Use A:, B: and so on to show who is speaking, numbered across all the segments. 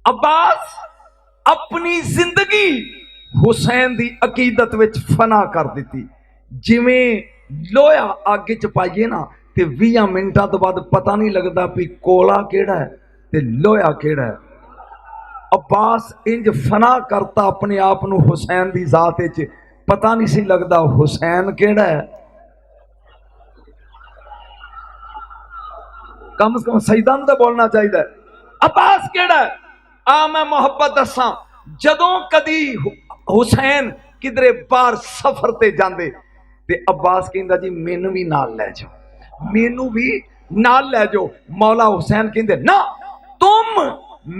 A: अब्बास अपनी जिंदगी हुसैन दी अकीदत विच फना कर दी। जिवें लोहा अग च पाइए ना ते 20 मिनटां तो बाद पता नहीं लगता भी कोला केड़ा है ते लोहा केड़ा है। अब्बास इंज फना करता अपने आप नूं हुसैन दी जात विच, पता नहीं सी लगता हुसैन केड़ा है। कम से कम सईदा नूं तां बोलना चाहिए अब्बास केड़ा है। आ मैं मोहब्बत दसा, जदों कदी हुसैन किधरे बाहर सफर ते जांदे ते अब्बास कहंदा जी मैनू भी नाल लै जाओ, मैनू भी नाल लै जाओ। मौला हुसैन कहंदे ना, तुम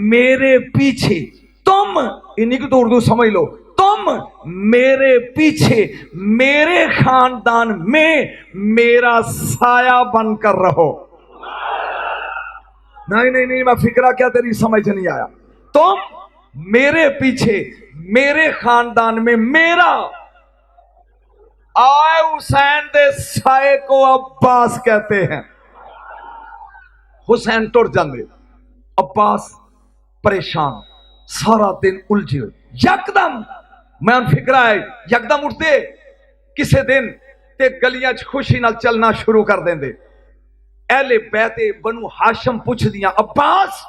A: मेरे पीछे, तुम इन्हीं को तो उर्दू समझ लो, तुम मेरे पीछे मेरे खानदान में मेरा साया बनकर रहो। नहीं नहीं नहीं, मैं फिक्रा क्या तेरी समझ नहीं आया। तुम मेरे पीछे मेरे खानदान में मेरा, आए हुसैन दे साए को अब्बास कहते हैं। हुसैन टुर जाते, अब्बास परेशान, सारा दिन उलझे हुए। यकदम मैं फिक्रा है, यकदम उठते किसे दिन ते गलियां च खुशी नाल चलना शुरू कर देंदे। अहले बैते बनु हाशम पुछ दियां, अब्बास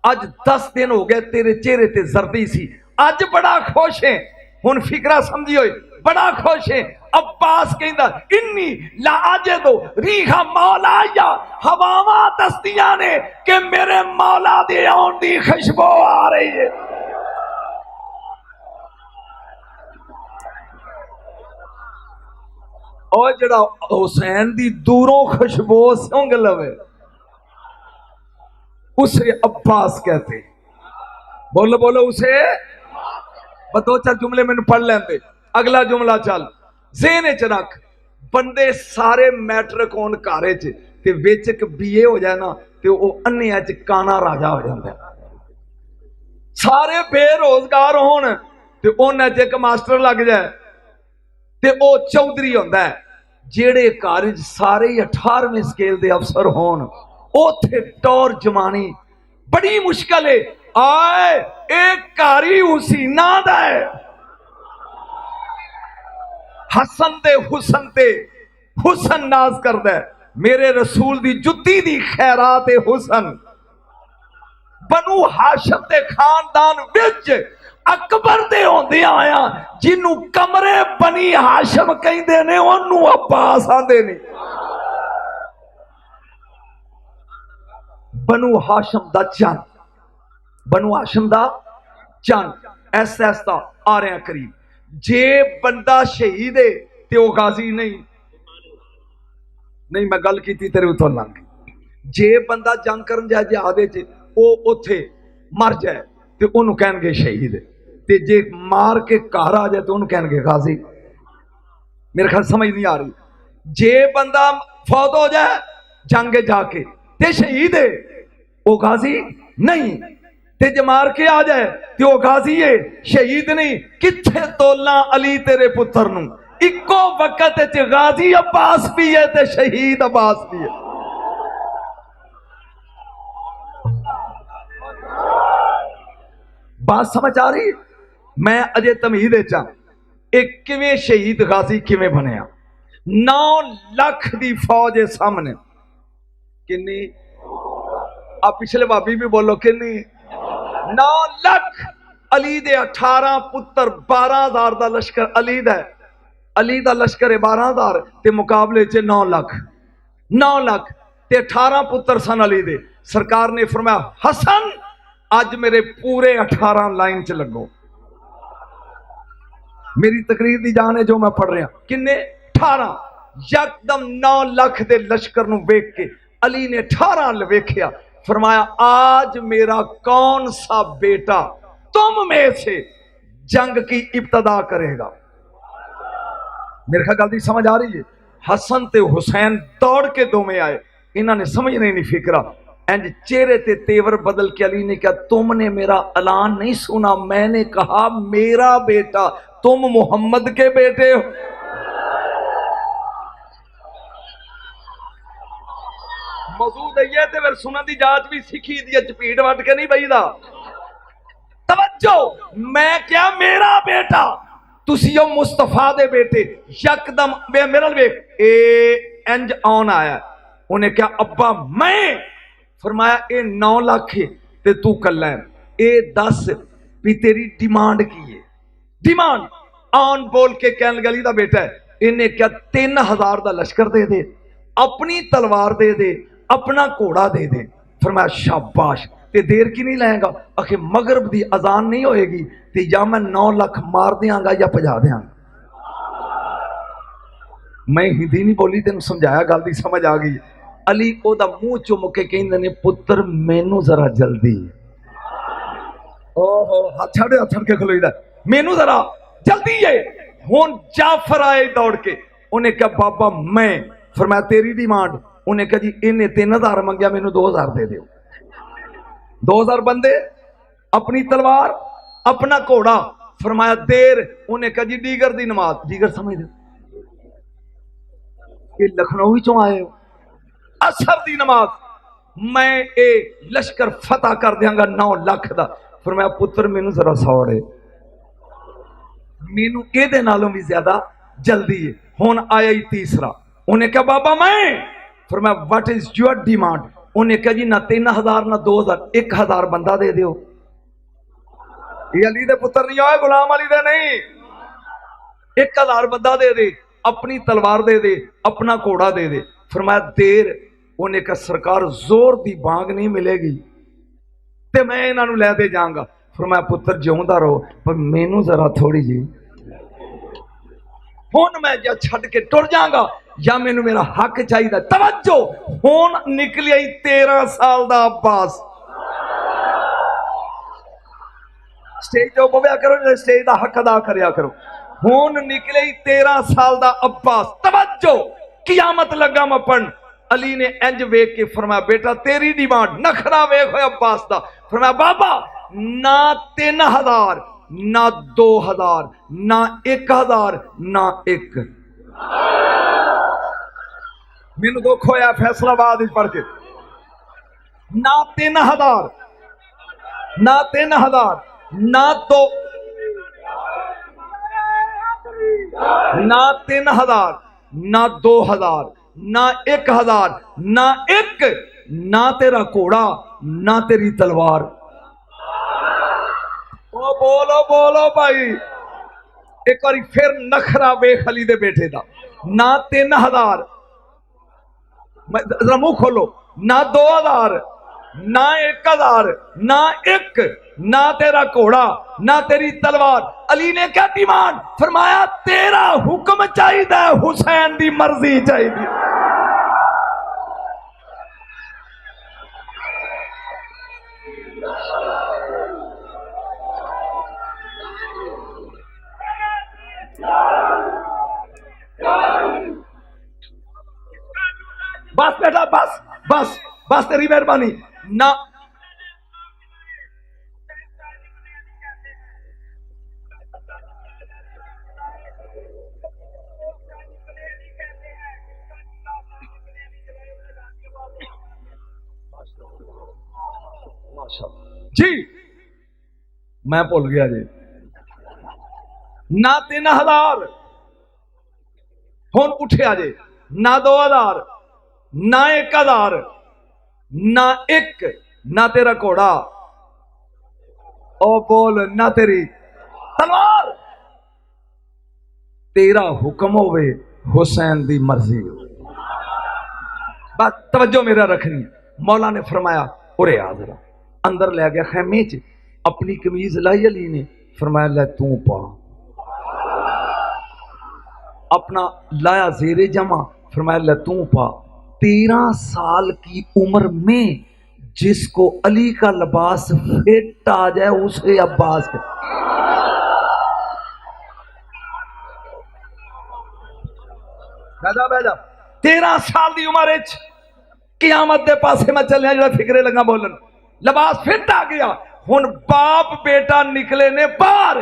A: अज 10 दिन हो गए तेरे चेहरे ते जर्दी सी, अज बड़ा खुश है। हुन फिक्रा समझियो, बड़ा खुश है। अब्बास कहंदा इन्नी लाजे दो रीहा मौला या हवावां दस्तियां ने कि मेरे मौला दे आउण दी खुशबू आ रही है। और जड़ा हुसैन दी दूरों खुशबू सूंघ लवे उसे अब्बास कहते। बोलो बोलो उसे। दो चार जुमले मैंने पढ़ लेंदे, अगला जुमला चल ज़हन च रख। बंदे सारे मैट्रिक होन घरे च ते विच एक बीए हो जाए ना ते वह अन्निया च काना राजा हो जाता है। सारे बेरोजगार होन ते उन्हां च एक मास्टर लग जाए ते वह चौधरी होंदा है। जेड़े घर च सारे 18वें स्केल के अफसर होन उथे टौर जमानी बड़ी मुश्किल है। आए एक घर ही हुसैना दा है। हसन दे हुसन ते हुसन नाज करदा है, मेरे रसूल दी जुत्ती दी खैरात ए हुसन। बनु हाशम दे खानदान विच अकबर दे होंदे आया जिन्नू कमरे बनी हाशम कहंदे ने ओनू अब्बास आंदे ने। बनु हाशम दा चंद, बनु हाशम दा चंद ऐसा ऐसा आ रहा करीब। जे बंदा शहीद है तो वह गाजी नहीं, नहीं मैं गल की तेरे उतो लंघ। जे बंदा जंग करन जाए जिहाद च वो उथे मर जाए तो उन्होंने कहणगे शहीद, ते जे मार के घर आ जाए तो उन्होंने कहणगे गाजी। मेरे ख्याल समझ नहीं आ रही। जे बंदा फौत हो जाए जंग जाके ते शहीद है वो गाजी नहीं, ते जे मार के आ जाए तो वो गाजी है शहीद नहीं। किथे तोला अली तेरे पुत्र नूं, इको वक्त च गाजी अब्बास भी है ते शहीद अब्बास भी है। बात समझ आ रही? मैं अजे तमीद चा एक किवें शहीद गाजी किवें बनया। 9 लाख दी फौज है सामने, किन्नी आप पिछले भाभी भी बोलो किन्नी? 9 लाख। अली दे 18 पुत्र, 12,000 का लश्कर अली दा, अली दा लश्कर है 12,000 ते मुकाबले च 9 लाख। 9 लाख ते 18 पुत्र सन अली दे। सरकार ने फरमाया हसन अज मेरे पूरे 18 लाइन च लगो। मेरी तकरीर दी जान है जो मैं पढ़ रहा। किन्ने? 18। यकदम 9 लाख दे लश्कर नूं वेख के अली ने 18 वेख्या, फरमाया आज मेरा कौन सा बेटा तुम में से जंग की इब्तदा करेगा। मेरे ख्याल गल समझ आ रही है। हसन ते हुसैन दौड़ के दो में आए, इन्होंने समझ नहीं फिक्रा। इंज चेहरे ते तेवर बदल के अली ने कहा तुमने मेरा ऐलान नहीं सुना, मैंने कहा मेरा बेटा, तुम मोहम्मद के बेटे हो। मौजूद है तो फिर सुनने की जांच भी सीखी दी, चपीट वट के नहीं बईदा। तवज्जो, मैं क्या मेरा बेटा, तुसी ओ मुस्तफा दे बेटे। यकदम मेरे वेख ए इंज आन आया, उन्हें क्या अब्बा मैं, फरमाया ए 9 लाख है ते तू कल्ला है, ए 10 भी तेरी डिमांड की है। डिमांड आन बोल के कहन गली दा बेटा है, इन्हें क्या 3000 का लश्कर दे दे, अपनी तलवार दे दे, अपना घोड़ा दे दे। फरमाया शाबाश, ते देर की नहीं लाएगा, आखिर मगरब की अजान नहीं होएगी ते या मैं 9 लाख मार देंगा या भजा देंगा। मैं हिंदी नहीं बोली, तेन समझाया, गल की समझ आ गई। अली ओदा मुंह चुम के कहंदे ने पुत्र मैनू जरा जल्दी, ओहो हाथ छड़ के खलोईदा, मैनू जरा जल्दी है। हुन जाफर आए दौड़ के, उन्हें कहा बाबा मैं, फरमाया तेरी डिमांड, उन्हें कहा जी इन्हें 3000 मंगया, मैनू 2000 दे दो। 2000 बंदे, अपनी तलवार, अपना घोड़ा। फरमाया देर, उन्हें कहा जी दीगर दी नमाज, दीगर समझ दो ये लखनऊ चो आए हो, असर दी नमाज, मैं ए लश्कर फतह कर देंगा 9 लाख का। फरमाया पुत्र मैनू जरा सौड़ है, मैनू एदे नालों भी ज्यादा जल्दी है। हुन आया ही तीसरा, उन्हें कहा बाबा मैं, फरमाया व्हाट इज योर डिमांड, उन्हें कहा जी ना 3000 ना 2000, 1000 बंदा दे दो। ये अली दे पुत्र नहीं आए, गुलाम अली दे नहीं, 1000 बंदा दे दे, अपनी तलवार दे दे, अपना घोड़ा दे दे। फरमाया देर, उन्हें कहा सरकार जोर दी बांग नहीं मिलेगी ते मैं इन्हों लै दे जाऊंगा। फरमाया पुत्र जिउंदा रहो, पर मैनू जरा थोड़ी जी, हुन मैं या छड़ के टुर जाऊंगा या मैनू मेरा हक चाहिए। तवज्जो, हुन निकलिया 13 साल दा अब्बास। स्टेज तो बोया करो, स्टेज का हक अदा करया करो। हुन निकले 13 साल दा अब्बास। तवज्जो, कियामत लगा मपन। अली ने इंज वेख के फरमाया बेटा तेरी डिमांड, नखरा वेख होया अब्बास दा। फरमाया बाबा ना 3000 ना 2000 ना 1000 ना 1। मैनू दुख होया फैसलाबाद पढ़ के, ना 3000 ना 3000 ना 2 ना 3000 ना 2000 ना 1000 ना 1, ना तेरा घोड़ा ना तेरी तलवार। ओ बोलो बोलो भाई, एक बार फिर नखरा वेख अली दे बेटे दा। ना 3000, जरा मुंह खोलो, ना 2000 ना 1000 ना 1, ना तेरा घोड़ा ना तेरी तलवार। अली ने क्या डिमांड, फरमाया तेरा हुक्म चाहिए, हुसैन दी मर्जी चाहिए। बस बेटा बस बस बस, तेरी मेहरबानी ना। जी मैं भूल गया जी, ना 3000 हुन उठिया जे, ना 2000 ना 1000 ना 1, ना तेरा घोड़ा, ओ बोल ना तेरी तलवार। तेरा हुक्म होवे, हुसैन दी मर्जी हो। बस तवज्जो मेरा रखनी। मौला ने फरमाया उरे आ जरा, अंदर ले गया खैमे च, अपनी कमीज लाई अली ने, फरमाया ले तू पा, अपना लाया जेरे जमा, फरमाया ले तू पा। 13 साल की उम्र में जिसको अली का लिबास फिट आ जाए उसे अब्बास के। बैजा 13 साल की उम्र कियामत के पासे मैं चलिया, जो फिक्रे लगा बोलन, लिबास फिट आ गया। हुन बाप बेटा निकले ने बाहर,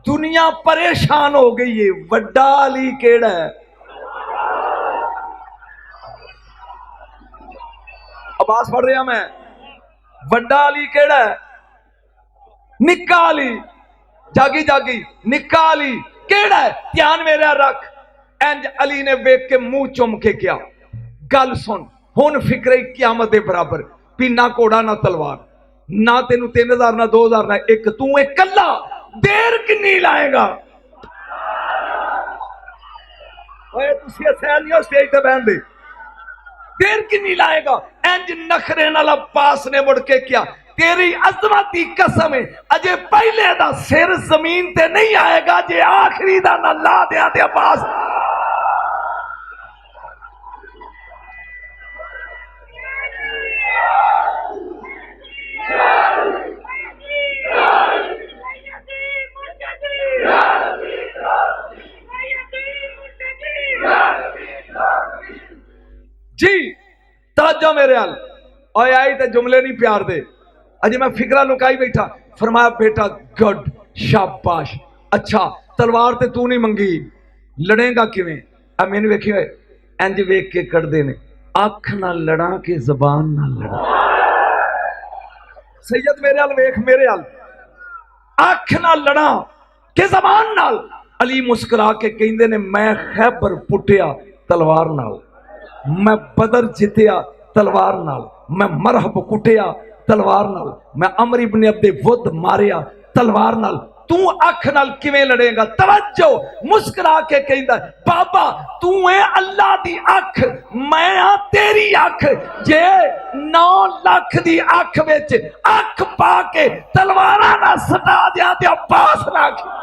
A: दुनिया परेशान हो गई है, वड्डा अली केड़ा है। अब्बास पढ़ रहा मैं, वड्डा अली केड़ा है। निक्का अली जागी जागी, निक्का अली केड़ा है, ध्यान मेरा रख। इंज अली ने वेख के मुंह चुम के क्या, गल सुन हुन फिक्रे कियामत दे बराबर, भी ना घोड़ा ना तलवार, ना तेनू 3000 ना 2000 ना एक, तू एक कल्ला, देर किन्नी लाएगा? स्टेज ते बहन दे, देर किन्नी लाएगा? इंज नखरे नाल अब्बास ने मुड़ के क्या, तेरी अजमत की कसम है अजे पहले दा सिर जमीन ते नहीं आएगा जे आखिरी दा ना ला दिया ते अब्बास। जी ताजा मेरे हाल और आई तो जुमले नहीं प्यार दे, अजे मैं फिक्रा लुकाई बैठा। फरमाया बेटा गुड शाबाश, अच्छा तलवार ते तू नहीं मंगी, लड़ेगा किवें? अब मैंने वेखी होए इंज वेख के कड़दे ने, अख ना लड़ा के जबान ना लड़ा। सैयद मेरे हाल वेख, मेरे हाल अख ना लड़ा के जबान नाल। अली मुस्कुरा के कहंदे ने, मैं खैबर पुटिया तलवार नाल, मैं बदर जितिया तलवार नाल, मैं मरहब कुटिया तलवार नाल, मैं अमर इब्न अब्दे वुद मारिया तलवार नाल, तू अख नाल किवें लड़ेगा? तवज्जो, मुस्कुरा के कहंदा बाबा तू है अल्लाह दी अख, मैं आ तेरी अख, जे 9 लाख दी अख विच अख पा के तलवारां ना सटा दिया ते अब्बास ना की।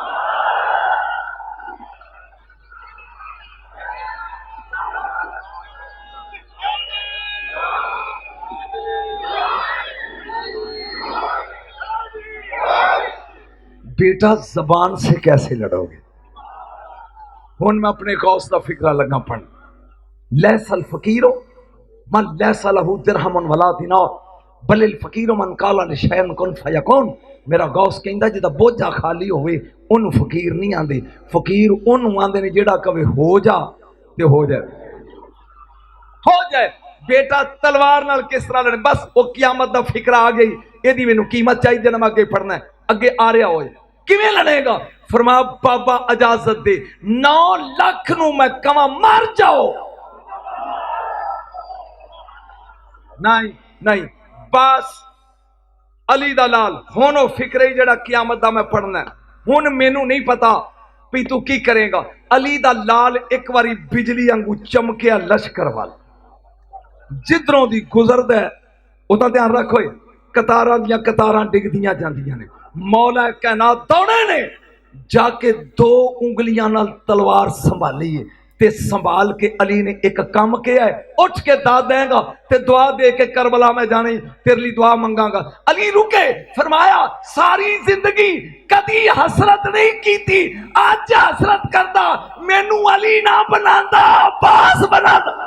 A: बेटा जबान से कैसे लड़ोगे? हुन मैं अपने गौस का फिक्रा लगा पढ़, लैसल फकीरो मन लैसा लहू दिरहमन वला दिनार बलिल फकीरो मन काला निशैन कुन फयकुन। मेरा गौस कहंदा जिदा बोझा खाली होवे उन फकीर नहीं आंदे, फकीर उन आंदे ने जेड़ा कवे हो जा ते हो जाए, हो जाए। बेटा तलवार नाल किस तरह लड़े? बस वो कियामत दा फिक्रा आ गई, एदी मैनू कीमत चाहिए ना, मैं अगे पढ़ना है, अगे आ रहा होए किवें लड़ेगा? फरमा बाबा इजाजत दे, 9 लाख नू मैं कवा मर जाओ, नहीं नहीं बस अली दा लाल हुण ओ फिक्रे जेड़ा कियामत दा मैं पढ़ना है। हुण मैनू नहीं पता भी तू की करेगा। अली दा लाल एक बारी बिजली वांगू चमकिया लश्कर वाल, जिधरों दी गुजरदा है उदा ध्यान रखो, कतारां दियां कतारां डिगदियां जांदियां ने। मौला कहना दौड़े ने जाके 2 उंगलियां नाल तलवार संभाली है ते संभाल के अली ने एक काम किया है, उठ के दाद देगा ते दुआ दे के करबला में जाने तेरे लिए दुआ मंगांगा। अली रुके, फरमाया सारी जिंदगी कदी हसरत नहीं की थी, आज हसरत करदा मैनू अली ना बनांदा अब्बास बनांदा।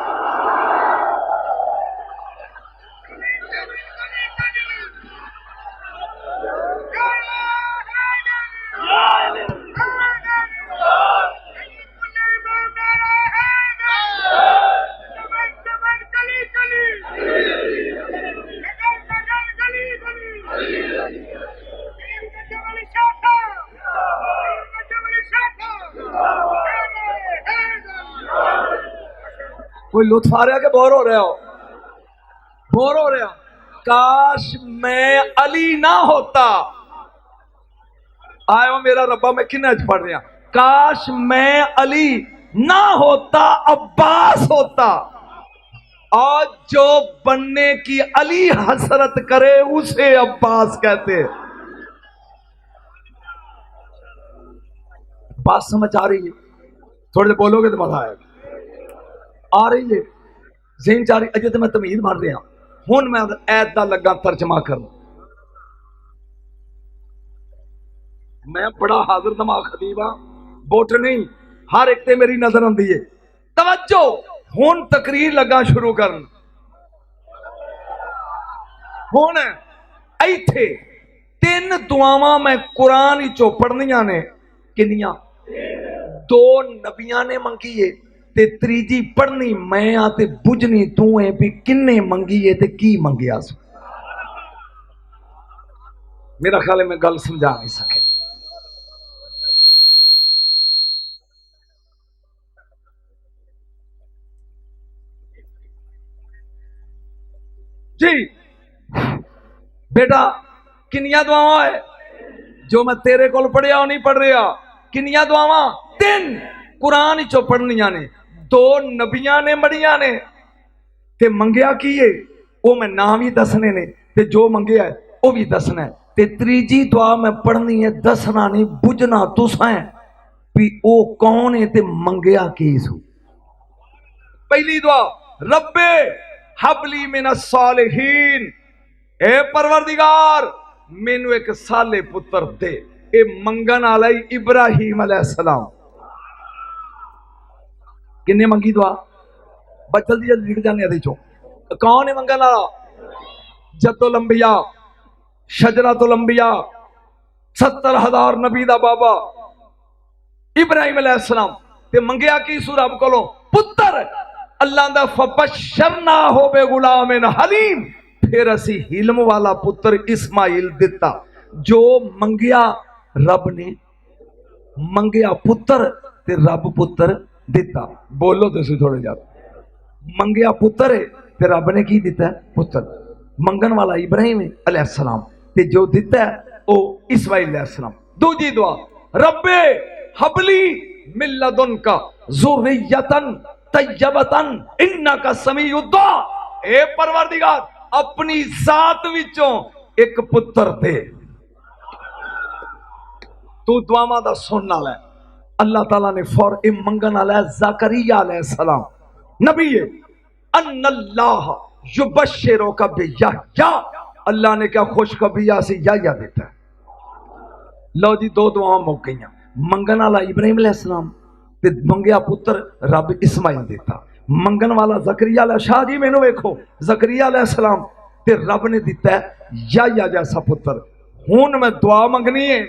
A: कोई लुत्फ आ रहा कि बोर हो रहे हो? बोर हो रहे हो? काश मैं अली ना होता। आयो मेरा रब्बा, मैं किन्ने च पढ़ रहा, काश मैं अली ना होता अब्बास होता, और जो बनने की अली हसरत करे उसे अब्बास कहते। बात समझ आ रही है? थोड़े देर बोलोगे तो मजा आएगा। आ रही है ज़हन च आ रही? अजे तो मैं तमीज मार रहा, हुण मैं ऐत दा लगा तर्जमा करन। मैं बड़ा हाजिर दिमाग खतीब हाँ, बोट नहीं, हर एक ते मेरी नजर आती है। तवज्जो, हुण तकरीर लगा शुरू करन। हुण इत्थे 3 दुआवां मैं कुरान चो पढ़नियां ने, किनियां? 2 नबियां ने मंगी है ते त्रीजी पढ़नी मैं आ ते बुझनी तू है भी किन्ने मंगी है ते की मंगिया सो। मेरा ख्याल है मैं गल समझा नहीं सके। जी बेटा किनिया दुआवां है जो मैं तेरे को पढ़िया नहीं पढ़ रहा। किनिया दुआवां? 3 कुरान चो पढ़निया ने, 2 नबिया ने मड़िया ने, ते मंगया की है वो मैं नाम ही दसने ने, ते जो मंगया है वो भी दसना है, ते तीजी दुआ मैं पढ़नी है, दसना नहीं बुझना तुसा है भी वो कौन है ते मंगया की सू। पहली दुआ रब्बे हबली मिन सालिहीन, ए परवरदिगार मैनू एक साले पुत्र दे। ए मंगन वाला इब्राहिम अलैहिस्सलाम। किन्ने मंगी दुआ? बस जल्दी जल्दी लिख जाने चो। कौन है मंगन वाला? जद्दुल अंबिया, शजरतुल अंबिया, 70,000 नबी दा बाबा इब्राहिम अलैहिस्सलाम। ते मंगया की सू रब कोलों? पुत्र। अल्लाह दा फबशरना हो बे गुलामिन हलीम, फिर असी हिलम वाला पुत्र इस्माइल दिता। जो मंगया रब ने, मंगया पुत्र ते रब पुत्र दिता। बोलो तो थोड़े ज्यादा। मंगया पुत्र है ते रब ने की दिता? पुत्र। मंगन वाला इब्राहिम अलैहिस्सलाम ते जो दिता है वो इस्माइल अलैहिस्सलाम। दूजी दुआ रब्बे हबली मिल्लदुनका ज़ुर्रियतन तय्यबतन इन्नका समीउद दुआ। ए परवरदिगार अपनी जात विचों एक पुत्र दे। तू दुआवां दा सुनने वाला है। अल्लाह ताला ने फौर ए मंगन वाला ज़करिया अलैहिस्सलाम नबी है। अन्नल्लाह युबश्शिरुका बियहया, अल्लाह ने क्या खुशखबरिया से याया देता है। लो जी 2 दुआवां मुक गईयां। मंगन वाला इब्राहिम अलैहिस्सलाम ते मंगया पुत्र रब इस्माइल देता। मंगन वाला जकरिया अलैहि, शाह जी मैनू वेखो, जकरिया अलैहिस्सलाम ते रब ने दिता है याया जैसा पुत्र। हुण मैं दुआ मंगनी है।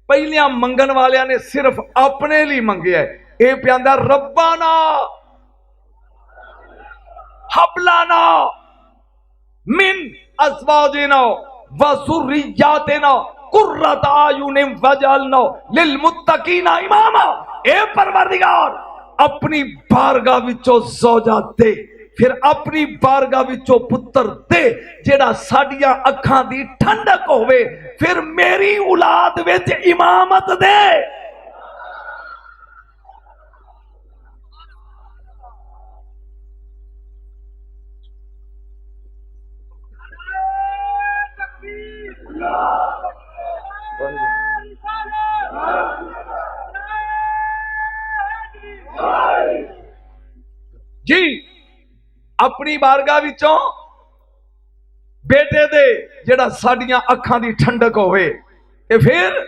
A: पहलियां मंगन वालिया ने सिर्फ अपने लिए मंगया है। ये प्यादा रब्बाना हबलाना मिन अज़वाजिना व ज़ुर्रिय्यातिना कुर्रता आयुनिन वजअलना लिलमुत्तकीना इमामा। ए परवरदिगार अपनी बारगाह विचों ज़ौजा दे, फिर अपनी बारगाह विचों पुत्र दे जेड़ा साडियां अखां दी ठंडक होवे, फिर मेरी औलाद विच इमामत दे। जी अपनी बारगाह विचों बेटे दे जेड़ा साडियां अखां दी ठंडक होवे, ते फिर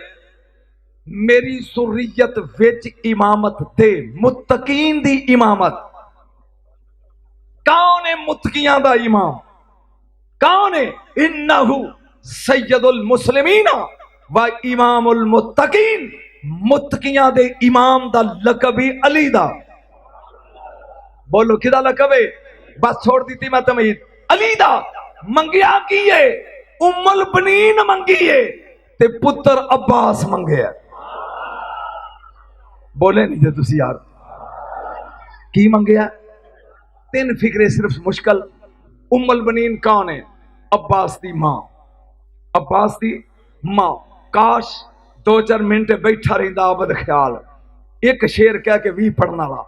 A: मेरी सुर्रियत विच इमामत दे, मुत्तकीन दी इमामत। कौन है मुत्तकियां दा इमाम? कौन है? इन्नहु सैयदुल मुस्लिमीना व इमामुल मुत्तकीन। मुत्तकियां दे इमाम दा लकब ही अली दा। बोलो किदा लकब है? बस छोड़ दी थी मैं तमीज। अली दा मंगिया की है? उम्मुल बनीन मंगी है ते पुत्र अब्बास मंगे। बोले नहीं जे तुसी यार की मंगया? 3 फिक्रे सिर्फ मुश्किल। उम्मुल बनीन कौन है? अब्बास दी मां। अब्बास दी मां। काश 2-4 मिनट बैठा रहिंदा आबद ख्याल, एक शेर कह के 20 पढ़ने वाला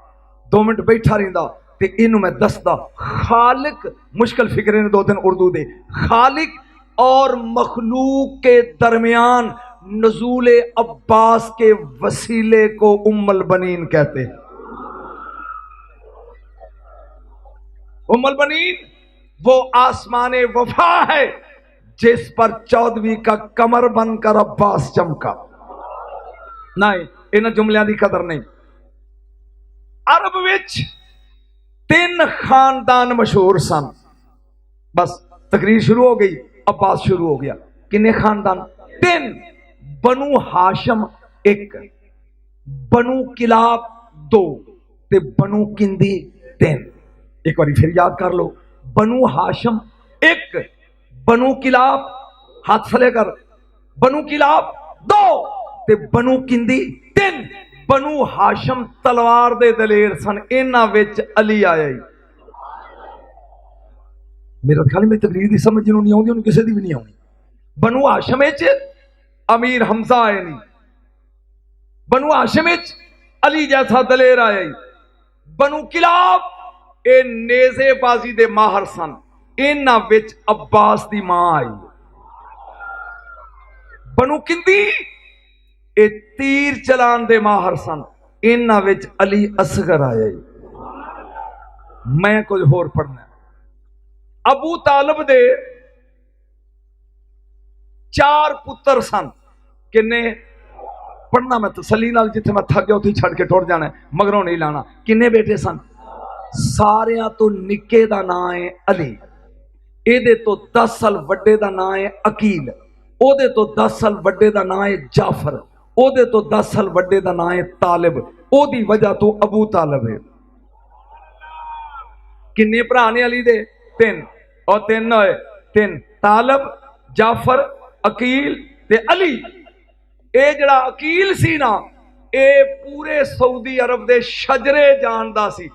A: 2 मिनट बैठा रहिंदा ते इनू मैं दसदा। खालिक, मुश्किल फिक्रे ने 2 दिन उर्दू दे। खालिक और मखलूक के दरमियान नज़ूले अब्बास के वसीले को उम्मुल बनीन कहते हैं। उम्मुल बनीन वो आसमाने वफा है जिस पर 14वीं का कमर बनकर अब्बास चमका। नहीं इन जुमलियां की कदर नहीं। अरब विच 3 खानदान मशहूर सन। बस तकरीर शुरू हो गई, अब्बास शुरू हो गया। किन्ने खानदान? 3। बनु हाशम 1, बनु किलाब 2 ते बनु किंदी 3। एक बार फिर याद कर लो। बनु हाशम 1, बनु किलाब हाथ फले कर बनु किलाब 2 ते बनु किंदी 3। बनु हाशम तलवार दे दलेर सन, इन्हां विच अली आया ही। मेरा ख्याल मेरी तकरीर की समझ जिन्होंने नहीं आती उन्होंने किसी की भी नहीं आनी। बनु हाशम अमीर हमजा आए नहीं, बनु हाशम अली जैसा दलेर आया ही। बनु किलाब ए नेजेबाजी दे माहर सन, इन्हां विच अब्बास दी मां आई। बनु किंदी ए तीर चलान दे माहर सन, इन्हां विच अली असगर आया ही। मैं कुछ होर पढ़ना। अबू तालब दे 4 पुत्र सन, किन्ने पढ़ना मैं तसली नाल, जिथे मैं थक गया उथे छड़ के टुर जाना, मगरों नहीं लाना। किन्ने बेटे सन? सारियां तो निक्के दा नाम है अली, एदे तो 10 साल वड्डे दा नाम है अकील, ओदे तो 10 साल वड्डे दा नाम है जाफर, ओदे तो 10 साल वड्डे दा नाम है तालिब, ओदी वजह तो अबू तालब है। किन्ने भरा ने अली दे? 3 और 3 होए 3, तालब, जाफर, अकील ते अली। ए जड़ा अकील सी ना, ए पूरे सऊदी अरब दे शजरे जानदा सी,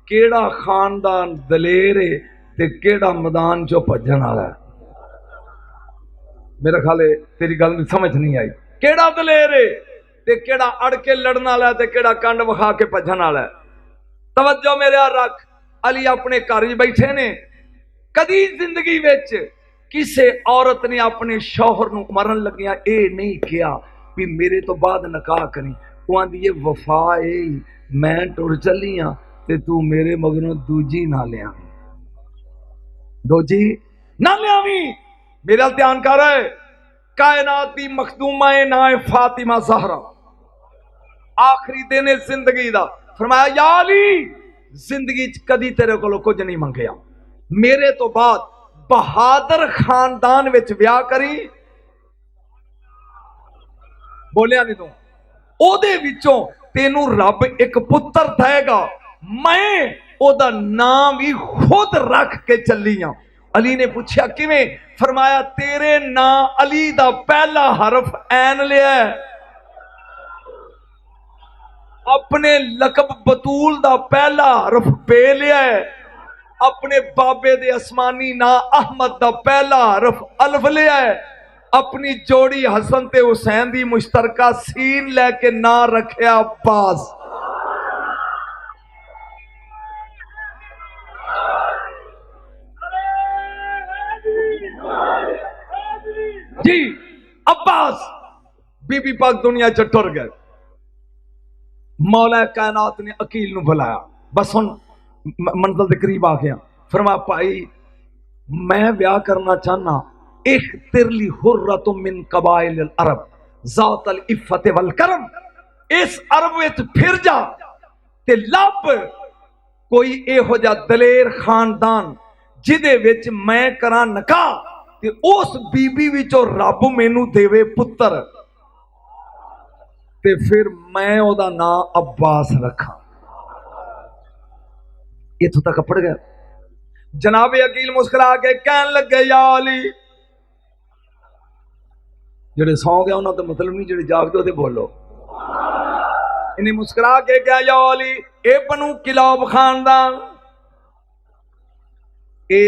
A: केड़ा खानदान दलेर है ते केड़ा मैदान चो भजन वाला है। मेरा ख्याल है तेरी गल में समझ नहीं आई, केड़ा दलेर है ते केड़ा अड़ के लड़न वाला है ते केड़ा कंड विखा के भजन वाला है। तवज्जो मेरे रख, अली अपने घर ही बैठे ने। कदी जिंदगी विच किसे औरत ने अपने शौहर नूं मरन लगिया ए नहीं किया भी मेरे तो बाद निकाह करी। वो आंदी वफा ए मैं टुर चली हाँ ते तू मेरे मगरों दूजी ना लिया, दूजी ना लियावी। मेरा ध्यान कर, कायनात दी मखदूमा है ना है फातिमा ज़हरा। आखिरी दिन है जिंदगी दा, फरमाया या अली जिंदगी कदी तेरे को कुछ नहीं मंगया, मेरे तो बाद बहादुर खानदान विच ब्याह करी। बोलिया नहीं तू, ओदे विचों तेनू रब एक पुत्र देगा, मैं ओदा नाम ही खुद रख के चली हाँ। अली ने पूछा किवें? फरमाया तेरे ना अली दा पहला हरफ ऐन लिया, अपने लकब बतूल दा पहला हरफ बे लिया, अपने बाबे दे आसमानी ना अहमद दा पहला हरफ अल्फ लिया, अपनी जोड़ी हसन ते हुसैन दी मुश्तरका सीन लैके ना रखया अब्बास। जी अब्बास बीबी पाक दुनिया च टुर गए। मौला कायनात ने अकील नूं बुलाया, बस हुण मंजिल के करीब आ गया। फरमाया भाई मैं ब्याह करना चाहना, इख्तिरली हुर्रतुम मिन कबाइल अरब ज़ातल इफ़्फ़त वल करम। इस अरब विच फिर जा ते लब कोई इहो जिहा दलेर खानदान जिदे विच मैं करा निकाह ते उस बीबी विचों रब मैनू देवे पुत्र, ते फिर मैं ओदा नाम अब्बास रखा। इथों तक पड़ गया। जनाब अकील मुस्कुरा के कहन लगे या अली, जेडे सौ गया उन्होंने तो मतलब नहीं, जेडे जागदे ओदे बोलो। इन्हें मुस्कुरा के क्या या अली, ए बनु किलाब खानदान, ए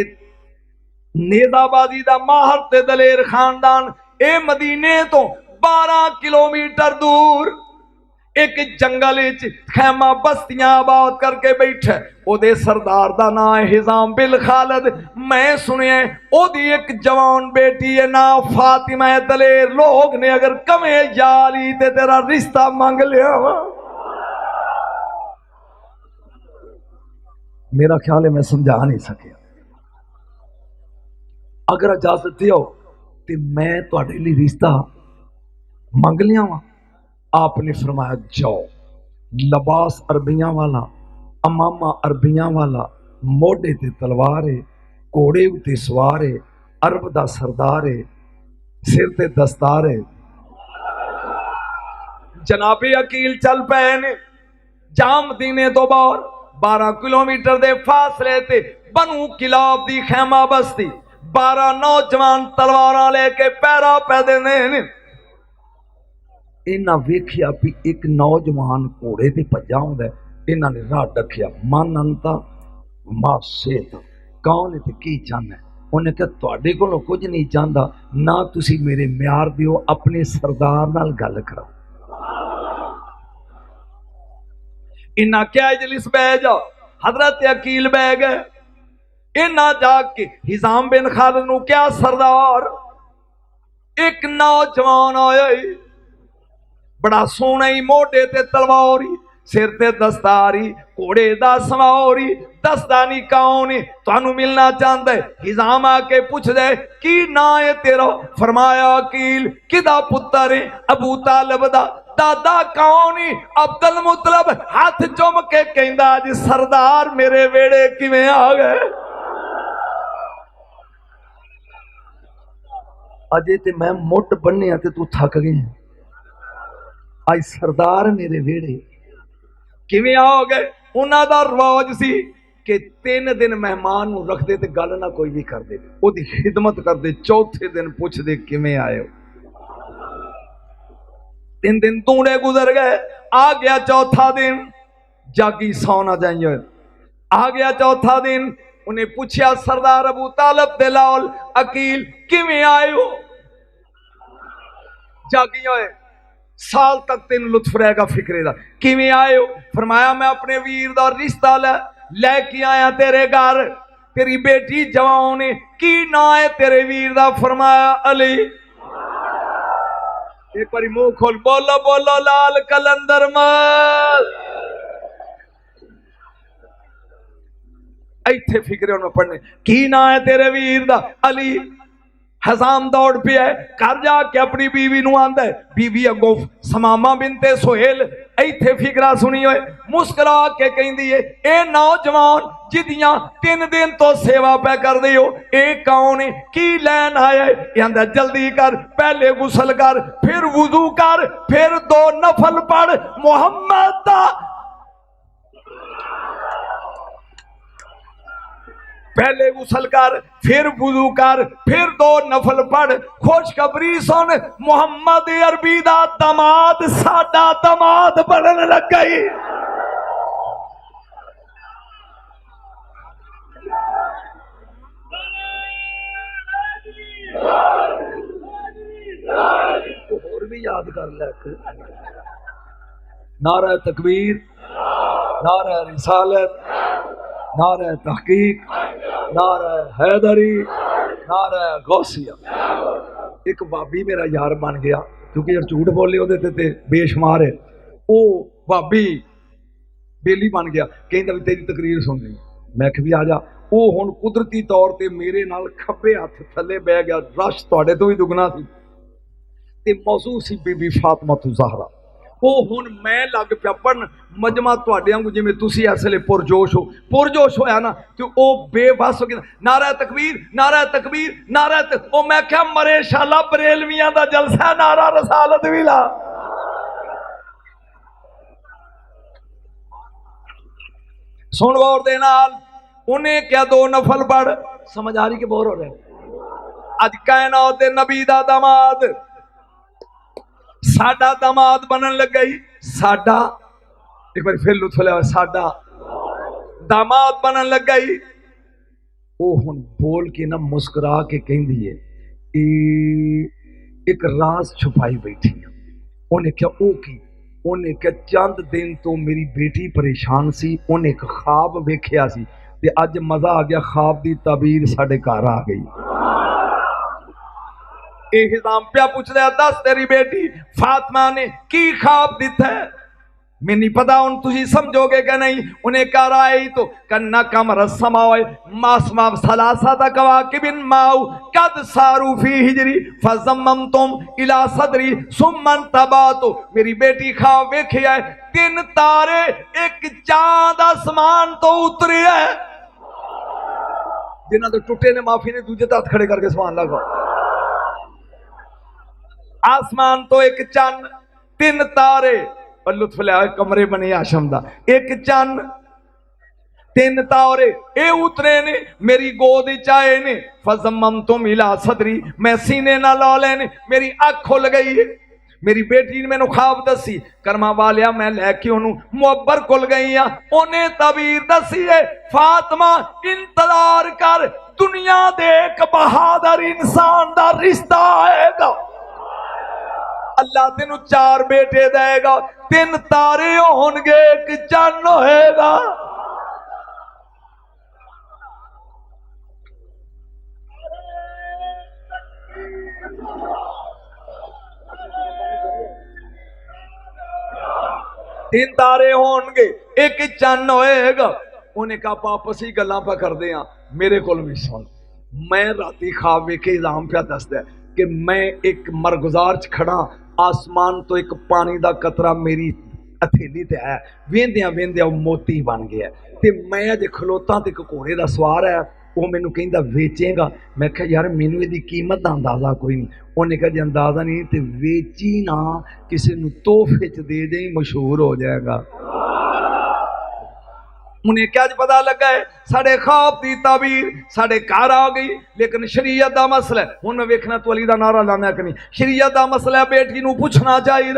A: नेजाबाजी दा माहर ते दलेर खानदान, ए मदीने तो 12 किलोमीटर दूर एक जंगल खैमा बस्तियां आबाद करके बैठे, ओदे सरदार दा नाम है हिजाम बिल खालिद। मैं सुनिया ओदी एक जवान बेटी है ना फातिमा है। दलेर लोग ने अगर कमे याली ते तेरा रिश्ता मांग लिया। मेरा ख्याल है मैं समझा नहीं सकिया, अगर इजाजत दियो तो मैं तुहाडे लई रिश्ता मंग लिया वा। आपने फरमाया जाओ, लबास अरबियां वाला, अमामा अरबियां वाला, मोढे ते तलवार है, घोड़े उत्ते सवार है, अरब दा सरदार है, सिर ते दस्तार है। जनाबे अकील चल पे ने जाम मदीने तो बाहर 12 किलोमीटर दे फासले ते बनु किलाब दी खैमा बस्ती। 12 नौजवान तलवार लेके पैरा पै देने। इन्हां वेखिया भी एक नौजवान घोड़े ते भज्जा आउंदा, इन्हां ने राह डकिया, मन अंता मासेत, कौन है ते की चाहना है? उन्हें कहा तुहाडे कोलों कुछ नहीं चाहता, ना तुसी मेरे म्यार दिओ, अपने सरदार नाल गल करो। इन्हां क्या इजलिस बह जाओ, हजरत अकील बह गए। इन्हां जाके हिजाम बिन खालिद नूं क्या सरदार, एक नौजवान आया बड़ा सोहना ही, मोढे ते तलवार, सिर ते दस्तारी, घोड़े दा सवारी, दसदा नहीं कौन है, तुहानू मिलना चाहता है। हिजाम आके पूछ दे की ना है तेरा? फरमाया अकील। किदा पुत्र है? अबू तालिब दा। दादा कौन है? अब्दुल मुतलब। हाथ चुम के कहंदा जी सरदार मेरे वेड़े किवें आ गए? अजे ते मैं मुट बन्निया ते तू थक गई, आज सरदार मेरे वेड़े किवें आ गए? उन्हां दा रिवाज सी कि 3 दिन मेहमान नूं रखदे ते गल ना कोई भी करदे, ओदी खिदमत करदे, चौथे दिन पुछदे किवें आए हो? 3 दिन तूड़े गुजर गए, आ गया चौथा दिन, जागी सौना जाइए। आ गया चौथा दिन, उन्हें पूछया सरदार अबू तालिब दे लाल अकील किवें आए हो? जागी होए, साल तक तेन लुत्फ रहेगा फिक्रे दा, किवें आए हो? फरमाया मैं अपने वीर दा रिश्ता लैके आया तेरे घर, तेरी बेटी जवान है, की ना है तेरे वीर दा? फरमाया अली। एक बारी मुंह खोल, बोलो बोलो लाल कलंदर मल। इत्थे फिक्रे उन्हें पढ़ने, की ना है तेरे वीर दा? अली। हजाम दौड़ पिया, घर जाके अपनी बीवी नूं आंदा है, बीवी अगों समामा बिनते सुहेल। इत्थे फिकरा सुनी होए, मुस्कुरा के कहंदी है ए नौजवान जिदियां 3 दिन तो सेवा पै कर दे हो, ए कौन है? की लैन आया है? आंदा जल्दी कर, पहले गुसल कर, फिर वुजू कर, फिर 2 नफल पढ़ मुहम्मद दा। पहले गुसल कर, फिर वुजू कर, फिर 2 नफल पढ़। खुशखबरी सुन, मुहम्मद अरबी दा दमाद साडा दमाद बनन लगा ही। और भी याद कर ले, नारा तकबीर, नारा रिसालत, नारा तहकीक, नारा हैदरी, नारा गौसिया। एक भाभी मेरा यार बन गया, क्योंकि जब झूठ बोले ਉਹਦੇ ਤੇ बेशुमार है, ਉਹ भाभी बेली बन गया, कहता भी तेरी तकरीर सुननी। मैं भी आ जा। ਉਹ ਹੁਣ ਕੁਦਰਤੀ ਤੌਰ ਤੇ ਮੇਰੇ ਨਾਲ ਖੱਬੇ ਹੱਥ ਥੱਲੇ ਬਹਿ ਗਿਆ, ਰਸ਼ ਤੁਹਾਡੇ ਤੋਂ ਵੀ ਦੁਗਣਾ ਸੀ, ਤੇ ਮੌਜੂ ਸੀ ਬੀਬੀ ਫਾਤਮਾ ज़हरा। ਉਹ ਹੁਣ ਮੈਂ ਲੱਗ ਪਿਆ ਪੜਨ, ਮਜਮਾ ਤੁਹਾਡੇ ਵਾਂਗੂ ਜਿਵੇਂ ਤੁਸੀਂ ਇਸ ਵੇਲੇ ਪੁਰਜੋਸ਼ ਹੋ, ਪੁਰਜੋਸ਼ ਹੋਇਆ ਨਾ, ਤੇ ਉਹ ਬੇਵਸ ਹੋ ਗਿਆ, ਨਾਰਾ ਤਕਬੀਰ, ਨਾਰਾ ਤਕਬੀਰ, ਨਾਰਾ। ਉਹ ਮੈਂ ਕਿਹਾ ਮਰੇ ਸ਼ਾਲਾ ਬਰੇਲਵੀਆਂ ਦਾ ਜਲਸਾ, ਨਾਰਾ ਰਸਾਲਤ ਵੀ ਲਾ। सुन गौर दे नाल, उन्हें क्या 2 नफल पढ़। समझ आ रही कि बोर हो रहे? अज कायनात दे नबी दा दामाद साडा दामाद बनन लग गई। साडा, एक बार फिर लुत्फ लिया, साडा दामाद बनन लग गई। वो हुण बोल के ना मुस्कुरा के कहंदी है एक राज छुपाई बैठी। उन्हें क्या ओ की? उन्हें क्या चंद दिन तो मेरी बेटी परेशान सी, उन्हें एक ख्वाब वेख्या सी, ते अज मजा आ गया, ख्वाब दी ताबीर साडे घर आ गई। हिजाम पिया पूछ रहा, दस तेरी बेटी फातिमा ने की ख्वाब दिता है? मैं नहीं पता, उन तुझी समझोगे क्या नहीं? उन्हें कह रहा है तो कन्ना कमर समाओ मासमा सलासा तक वाकिबिन माऊ कद सारू फी हिजरी फजम्मम तुम इला सदरी सुमन तबातो। मेरी बेटी ख्वाब वेखे है, 3 तारे एक चांद आसमान तो उतरे है, जिन्हों तो टुटे ने माफी ने दूजे हाथ खड़े करके समान लगा। आसमान तो एक चंद, 3 तारे, और लुत्फ लिया कमरे बने आशम दा, एक चंद 3 तारे ए उतरे ने, मेरी गोद चाहे ने। फजम्मम तुम इला सदरी, मैं सीने ना ला लेने, मेरी अख खुल गई है। मेरी बेटी ने मैनू ख्वाब दसी, करमा वालिया मैं लैके ओनू मुअब्बर कोल गई हाँ, उन्हें तबीर दसी है फातिमा इंतजार कर, दुनिया दे एक बहादुर इंसान दा रिश्ता आएगा। अल्लाह तेनू 4 बेटे देगा, 3 तारे होंगे, 1 चन्न होएगा। तीन तारे होंगे, 1 चन्न होएगा। उन्हें कहा वापस ही गल्लां पा करदे हां, मेरे कोल भी सुन। मैं राती ख्वाब वेखे इल्जाम पे दसदा कि मैं एक मरगुजार च खड़ा, आसमान तो एक पानी दा कतरा मेरी हथेली ते आया, वेंदियां वेंदियां मोती बन गया ते मैं अज खलोता ते एक घोड़े दा सवार है, वो मैनू कहंदा वेचेगा। मैं कहा यार मैनू इहदी कीमत दा अंदाजा कोई नहीं। उन्हें कहा जे अंदाजा नहीं तो वेची ना, किसी नू तोहफे च दे दे, मशहूर हो जाएगा। उन्हें क्या पता लगा है साढ़े ख्वाब की ताबीर साढ़े घर आ गई, लेकिन शरीयत का मसला है। हुण मैं वेखना तू अली का नारा लाना कि नहीं, शरीयत का मसला है, बेटी नू पूछना चाहिए।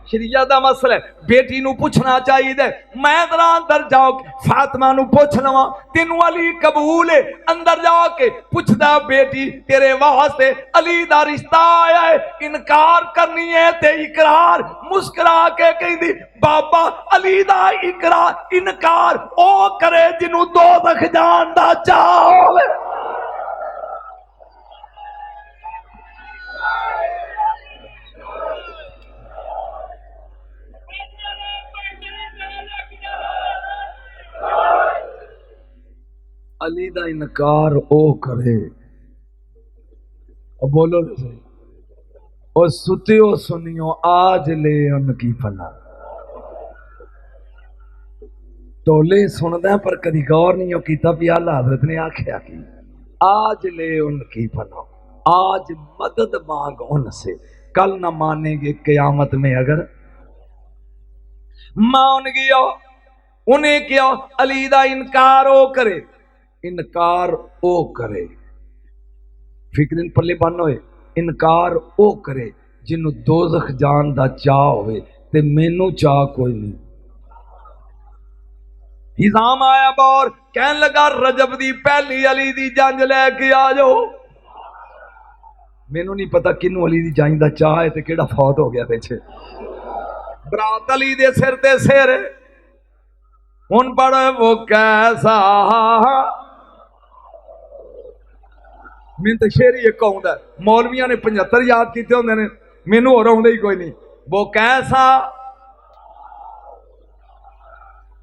A: शरीयत का मसला है, बेटी नू पूछना चाहिए। मैं जरा अंदर जाओ फातिमा नू पूछ लवा, तेनू अली कबूल है? अंदर जाके पूछदा बेटी तेरे वास्ते अली दा रिश्ता आया है, इनकार करनी है ते इकरार। मुस्कुरा के कहंदी बाबा अली दा इकरार इनकार ओ करे जिन्नू दोज़ख जान दा चाह होवे। अली दा इनकार ओ करे, बोलो तो सही, और सुतियो सुनियो आज ले उनकी फना। टोले सुनदा पर कदी गौर नहीं किया भी आला हज़रत ने आख्या कि आज ले उनकी फना, आज मदद मांग उनसे, कल न मानेंगे क़यामत में अगर मान गया। उन्हें क्या अली दा इनकार ओ करे, इनकार ओ करे, फिक्र पल्ले बन होए, इनकार ओ करे जिन्नू दोज़ख जान दा चाह होवे ते मैनू चाह कोई नहीं। हिजाम आया बार कहन लगा रजब दी पहली अली दी जंज लैके आ जाओ। मैनू नहीं पता किनू अली दी जंज दा चाह है ते केड़ा फौत हो गया पिछे। बरात अली दे सिर ते सिर हुण पढ़ वो कैसा, मैं तो शेर ही एक आउंदा, मौलविया ने 75 याद किए होंगे ने, मैनू होर आउंदा ही कोई नहीं। वो कैसा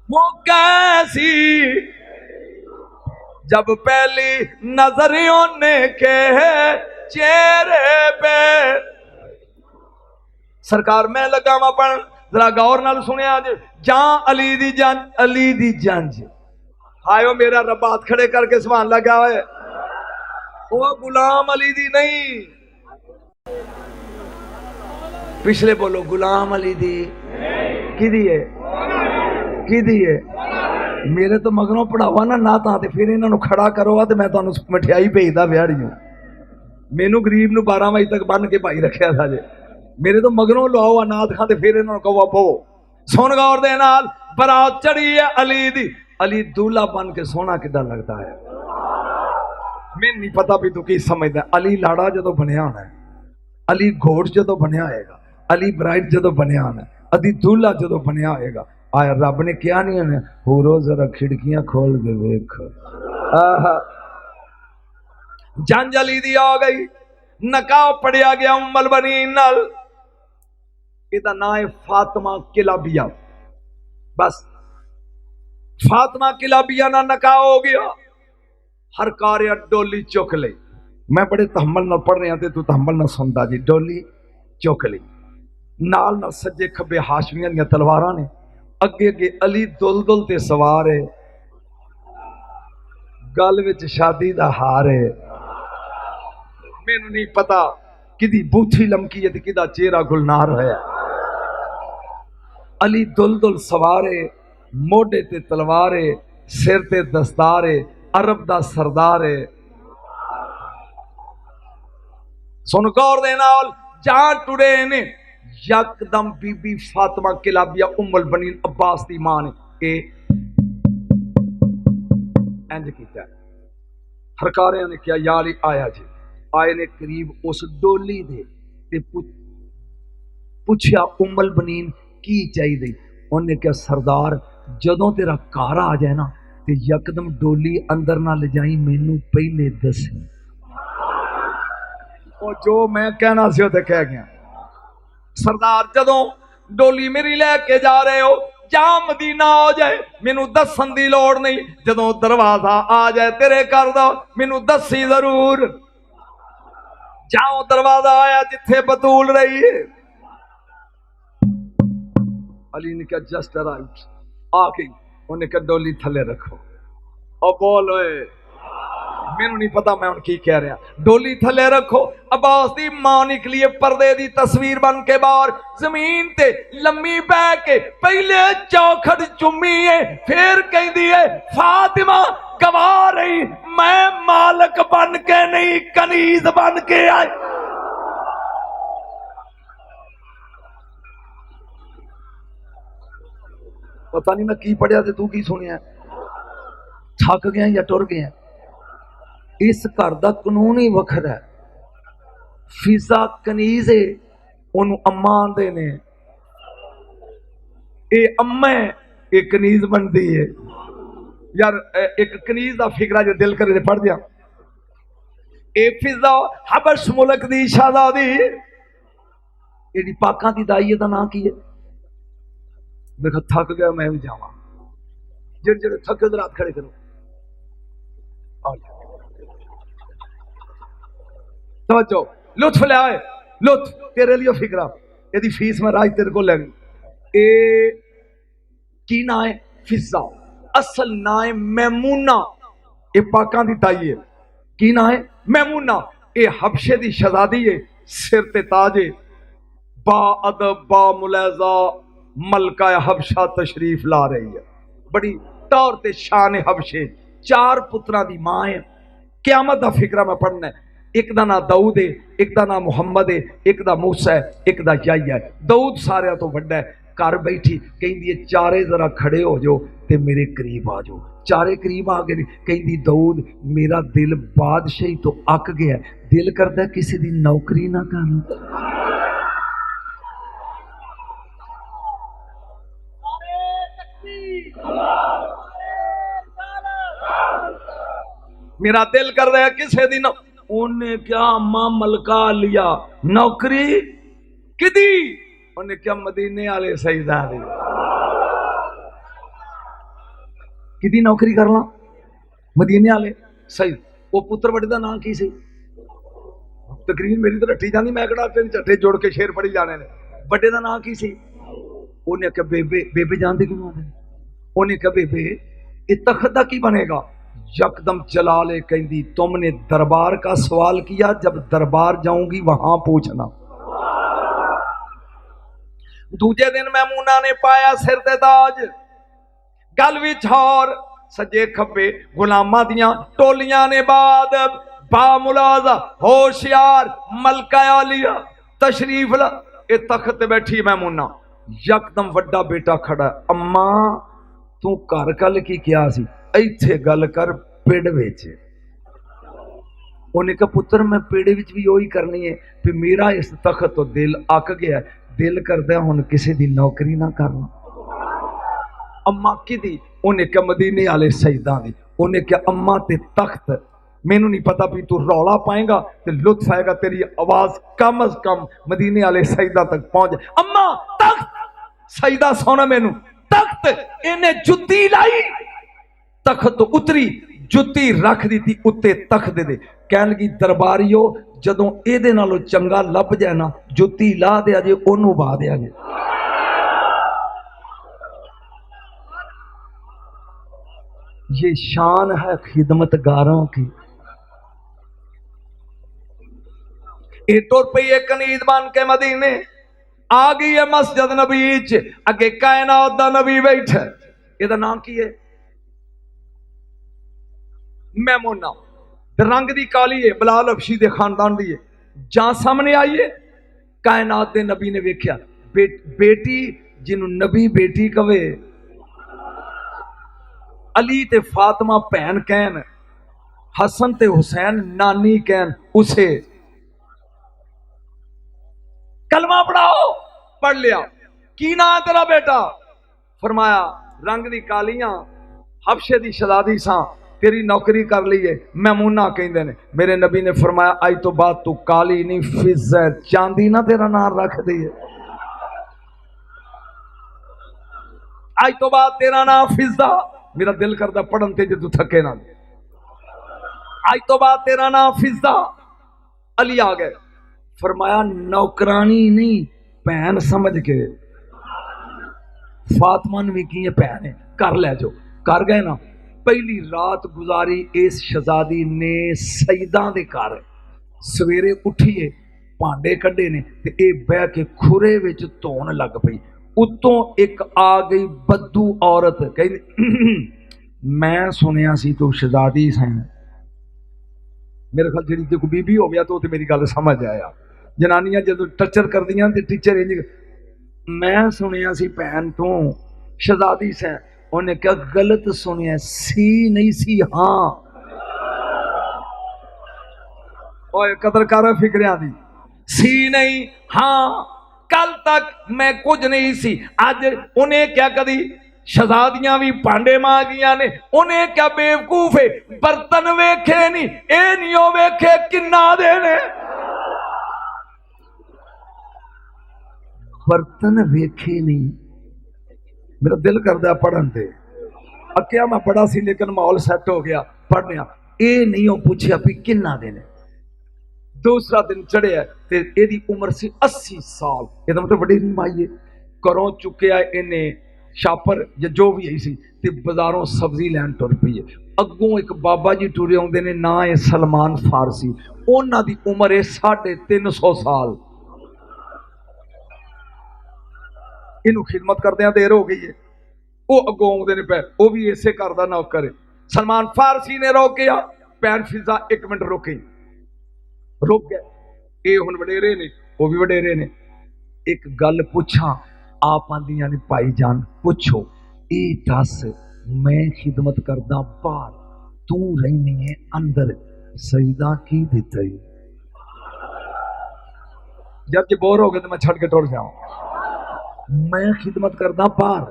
A: वो कैसी जब पहली नजरियों ने के चेहरे पे। सरकार मैं लगा वा पढ़, जरा गौर नाल सुनिया जे, जां अली दी जंज, अली दी जंज। आयो मेरा रब्बा हाथ खड़े करके सुभान लगा हुआ है, वो गुलाम अली दी नहीं। पिछले बोलो गुलाम अली दी की दी है, की दी है। मेरे तो मगरों पढ़ावा ना तां ते फिर इन्हों खड़ा करो तो मैं तुहानू मठियाई भेजदा ब्याड़ी हूं। मैनू गरीब नू 12 बजे तक बन के भाई रखिया था जे, मेरे तो मगरों लवाओ अनाथ खां ते फिर इन्हों कहो पो। सुन गौर दे नाल, बरात चढ़ी है अली दी, अली दूल्हा बन के सोहना कितना लगता है। मैं नहीं पता भी तू की समझदा। अली लाड़ा जो बनया होना है, अली घोड़ जो बनया होएगा, अली ब्राइड जो बनया होना है, अली दूल्हा जो बनया होएगा। आया रब ने क्या नहीं है, होरो जरा खिड़कियां खोल के वेख। जंज अली दी आ गई, नकाह पढ़िया गया उम्मल बनी नल। इहदा नाम है फातिमा किलाबिया। बस फातिमा किलाबिया ना नकाह हो गया। हर कार्य डोली चुक ली। मैं बड़े तहम्मल नाल पढ़ रहा तू तहम्मल ना सुनता जी। डोली चुक ली, नाल ना सज्जे खब्बे हाशमियां दी तलवारां ने, अगे अगे अली दुलदुल ते सवार है, गल विच शादी दा हार है। मैनू नहीं पता किदी बूथी लमकी है ते किदा चेहरा गुलनार होया। अली दुलदुल सवार है, मोढे ते तलवार है, सिर ते दस्तार है, अरब दा सरदार है। सुन गौर दे नाल जान टुरे ने यकदम बीबी फातिमा किलाबिया उम्मुल बनीन अब्बास दी मां ने इंज कीता। हरकारियां ने क्या यार आया जी, आए ने करीब उस डोली दे ते पुछया उम्मुल बनीन की चाहिए। उन्हें क्या सरदार जदों तेरा घर आ जाए ना ते यकदम डोली अंदर ना ले जाई, मैनू पहले दसी। जो मैं कहना सी ते कह गया। सरदार जदों डोली मेरी लैके जा रहे हो जा मदीना आ जाए मैनू दसन की लोड़ नहीं, जदों दरवाजा आ जाए तेरे घर दा मैनू दसी जरूर। जाओ दरवाजा आया जिथे बतूल रही है। अली ने कहा जस्ट राइट आ गई। उन्हें कहा डोली थले रखो। और बोल मैनू नहीं पता मैं की कह रहा। डोली थले रखो। अब्बास दी मां निकली है पर्दे दी तस्वीर बन के बाहर, जमीन ते लम्मी पै के पहले चौखट चुम्मी है, फिर कहती है फातिमा गवा रही मैं मालक बन के नहीं कनीज बन के आई। पता नहीं मैं की पढ़िया ते तू की सुनिया। थक गया या टुर गया। इस घर का कानून ही वखरा है। फिजा कनीज है ओनू अम्मा आंदे ने, ये अम्मा ये कनीज बनती है। यार एक कनीज का फिकरा जो दिल करे पढ़ दिया। ए फिजा हबश मुल्क दी शहजादी एडी पाकां दी दाई दा नाम की है। देखो थक गया मैं भी जावा। जेड़े जेड़े थके तो रात खड़े करो। समझो लुत्फ ले आए लुत्फ तेरे लिए फिकरा। यदि फीस में राज तेरे को लगी। ए की ना है फिजा, असल ना है मैमूना। ये पाकां दी ताई है। की ना है मैमूना। ये हबशे दी शहजादी है, सिर ते ताज है, बा अदब बा मुलाजा मलका हबशा तशरीफ ला रही है। बड़ी टौर ते शान हबशे। 4 पुत्रां दी मां है। क्यामत दा फिकरा मैं पढ़ना है। एक दा ना दाऊद है, एक दा ना मुहम्मद है, एक दा मूसा है, एक दा याह्या है। दाऊद सारे तो वड्डा है। घर बैठी कहती है चारे जरा खड़े हो जाओ ते मेरे करीब आ जाओ। चारे करीब आ गए। कहती दाऊद मेरा दिल बादशाही तो अक गया, दिल करता किसी दी नौकरी ना कर। मेरा दिल कर रहा है किसी दी उन्हें क्या अम्मा मलका लिया नौकरी किदी। उन्हें क्या मदीने वाले सईदा दी किदी नौकरी कर ला मदीने वाले सही। वो पुत्र बड़े का नाम की सी। तकरीर मेरी तो रट्टी जाती मैं कड़ा झट्टे जोड़ के शेर पढ़ी जाने ने। बड़े का नाम की सी। उन्हें क्या बेबे बेबे जानती क्यों आते। उन्हें क्या बेबे ये तख्त का की बनेगा। यकदम चला ले कहती तुमने दरबार का सवाल किया, जब दरबार जाऊंगी वहां पूछना। दूजे दिन मैमूना ने पाया सिर ते ताज, गल विच हार, सजे खब्बे गुलामां दियां टोलियां ने बाद बामुलाजा होशियार मलका आलिया तशरीफ ला। ए तख्त बैठी मैमूना। यकदम वड्डा बेटा खड़ा। अम्मा तू घर कल की क्या सी, इत्थे गल कर पिंड विच। उन्हें कहा पुत्र मैं पिंड विच भी वही करनी है कि मेरा इस तख्त तो दिल अक गया, दिल करदा हुण किसी दी नौकरी ना करना। अम्मा की दी। उन्हें क्या मदीने वाले सईदा दी। उन्हें क्या अम्मा ते तख्त मैनू नहीं पता भी तू रौला पाएगा तो लुत्फ आएगा, तेरी आवाज कम अज कम मदीने वाले सईदा तक पहुंच जाए। अम्मा तख्त सईदा सोना मैनू तख्त। इन्हें जुत्ती लाई तख्त तो उतरी, जुत्ती रख दी उत्ते तख्त दे। कह लगी दरबारियो जदों एदे नालों चंगा लभ जाए ना जुत्ती ला दिया जे ओनू बा दिया जे। ये शान है खिदमतगारों की। ये तुर पई है कनीज बन के मदीने आ गई है मस्जिद नबी च। अगे कायनात दा नबी बैठा। एदा नाम की है मैमूना। रंग दी काली है, बिलाल हबशी दे खानदान दी है। ਜਾਂ ਸਾਹਮਣੇ ਆਈਏ। कायनात दे नबी ने वेख्या बेटी जिन्हों नबी बेटी कवे, अली ते फातिमा भैन कहन, हसन ते हुसैन नानी कहन, उसे कलमा पढ़ाओ। पढ़ लिया। की ना है तेरा बेटा? फरमाया रंग दी कालियां, हबशे दी शहजादी सा, तेरी नौकरी कर ली है, मैमूना कहंदे ने। मेरे नबी ने फरमाया अज तो बाद तू काली नहीं फिजा चांदी ना तेरा नाम रख दी है। अज तो बाद तेरा नाम फिजा। मेरा दिल करता पढ़न ते जदू थके ना। अज तो बाद तेरा नाम फिजा। अली आ गए। फरमाया नौकरानी नहीं भैन समझ के। फातिमा ने भी की भैन है, कर ले जो। कर गए ना। पहली रात गुजारी इस शहजादी ने सईदा दे घर। सवेरे उठिए भांडे कढ़े ने ते ए बह के खुरे विच धोन लग पई। उत्तों एक आ गई बद्दू औरत, कहंदी मैं सुनिया सी तू शहजादी सी। मेरे ख्याल जी कोई बीबी हो गया तो मेरी गल समझ आया। जनानियां जदों टचर करदियां ते टीचर इंज, मैं सुनिया सी भैन तू शहजादी से। उन्हें क्या गलत सुनिया, सी नहीं सी हां। ओए कदर कर फिक्रिया दी। सी नहीं हां। कल तक मैं कुछ नहीं सी, अज उन्हें क्या कदी शहजादियां भी भांडे मांगियां ने। उन्हें क्या बेवकूफ है, बर्तन वेखे नहीं, ए नहीं हो वेखे किन्ना देने। बर्तन वेखे नहीं। मेरा दिल करता पढ़न ते अक्या मैं पढ़ा सी, लेकिन माहौल सैट हो गया पढ़ने। ये नहीं हो पूछया भी किन्ना दिन। दूसरा दिन चढ़िया ते एदी उम्र सी 80 साल। ये मतलब बड़ी नहीं माई है। घरों चुकया इन्हें छापर या जो भी आई सी ते बाजारों सब्जी लैन तुर पई है। अगों एक बाबा जी टुरे आउंदे ने, ना है सलमान फारसी। उन्हां दी उम्र है 350 साल। इनू खिदमत करदे देर हो गई है। वो अगों आउंदे ने पे, वो भी इसे घर दा नौकर है। सलमान फारसी ने रोकिया, भैन फिजा 1 मिनट रुकी, रुक गए। ये हुण वडेरे ने, वो भी वडेरे ने। एक गल पुछां, आप आंदियां ने भाई जान पुछो। ये दस, मैं खिदमत करदा बाहर, तू रहनी है अंदर, सईदा की दिता? जब जे बोर हो गए तो मैं छड़ के टुर जाऊं। मैं खिदमत करदा बाहर,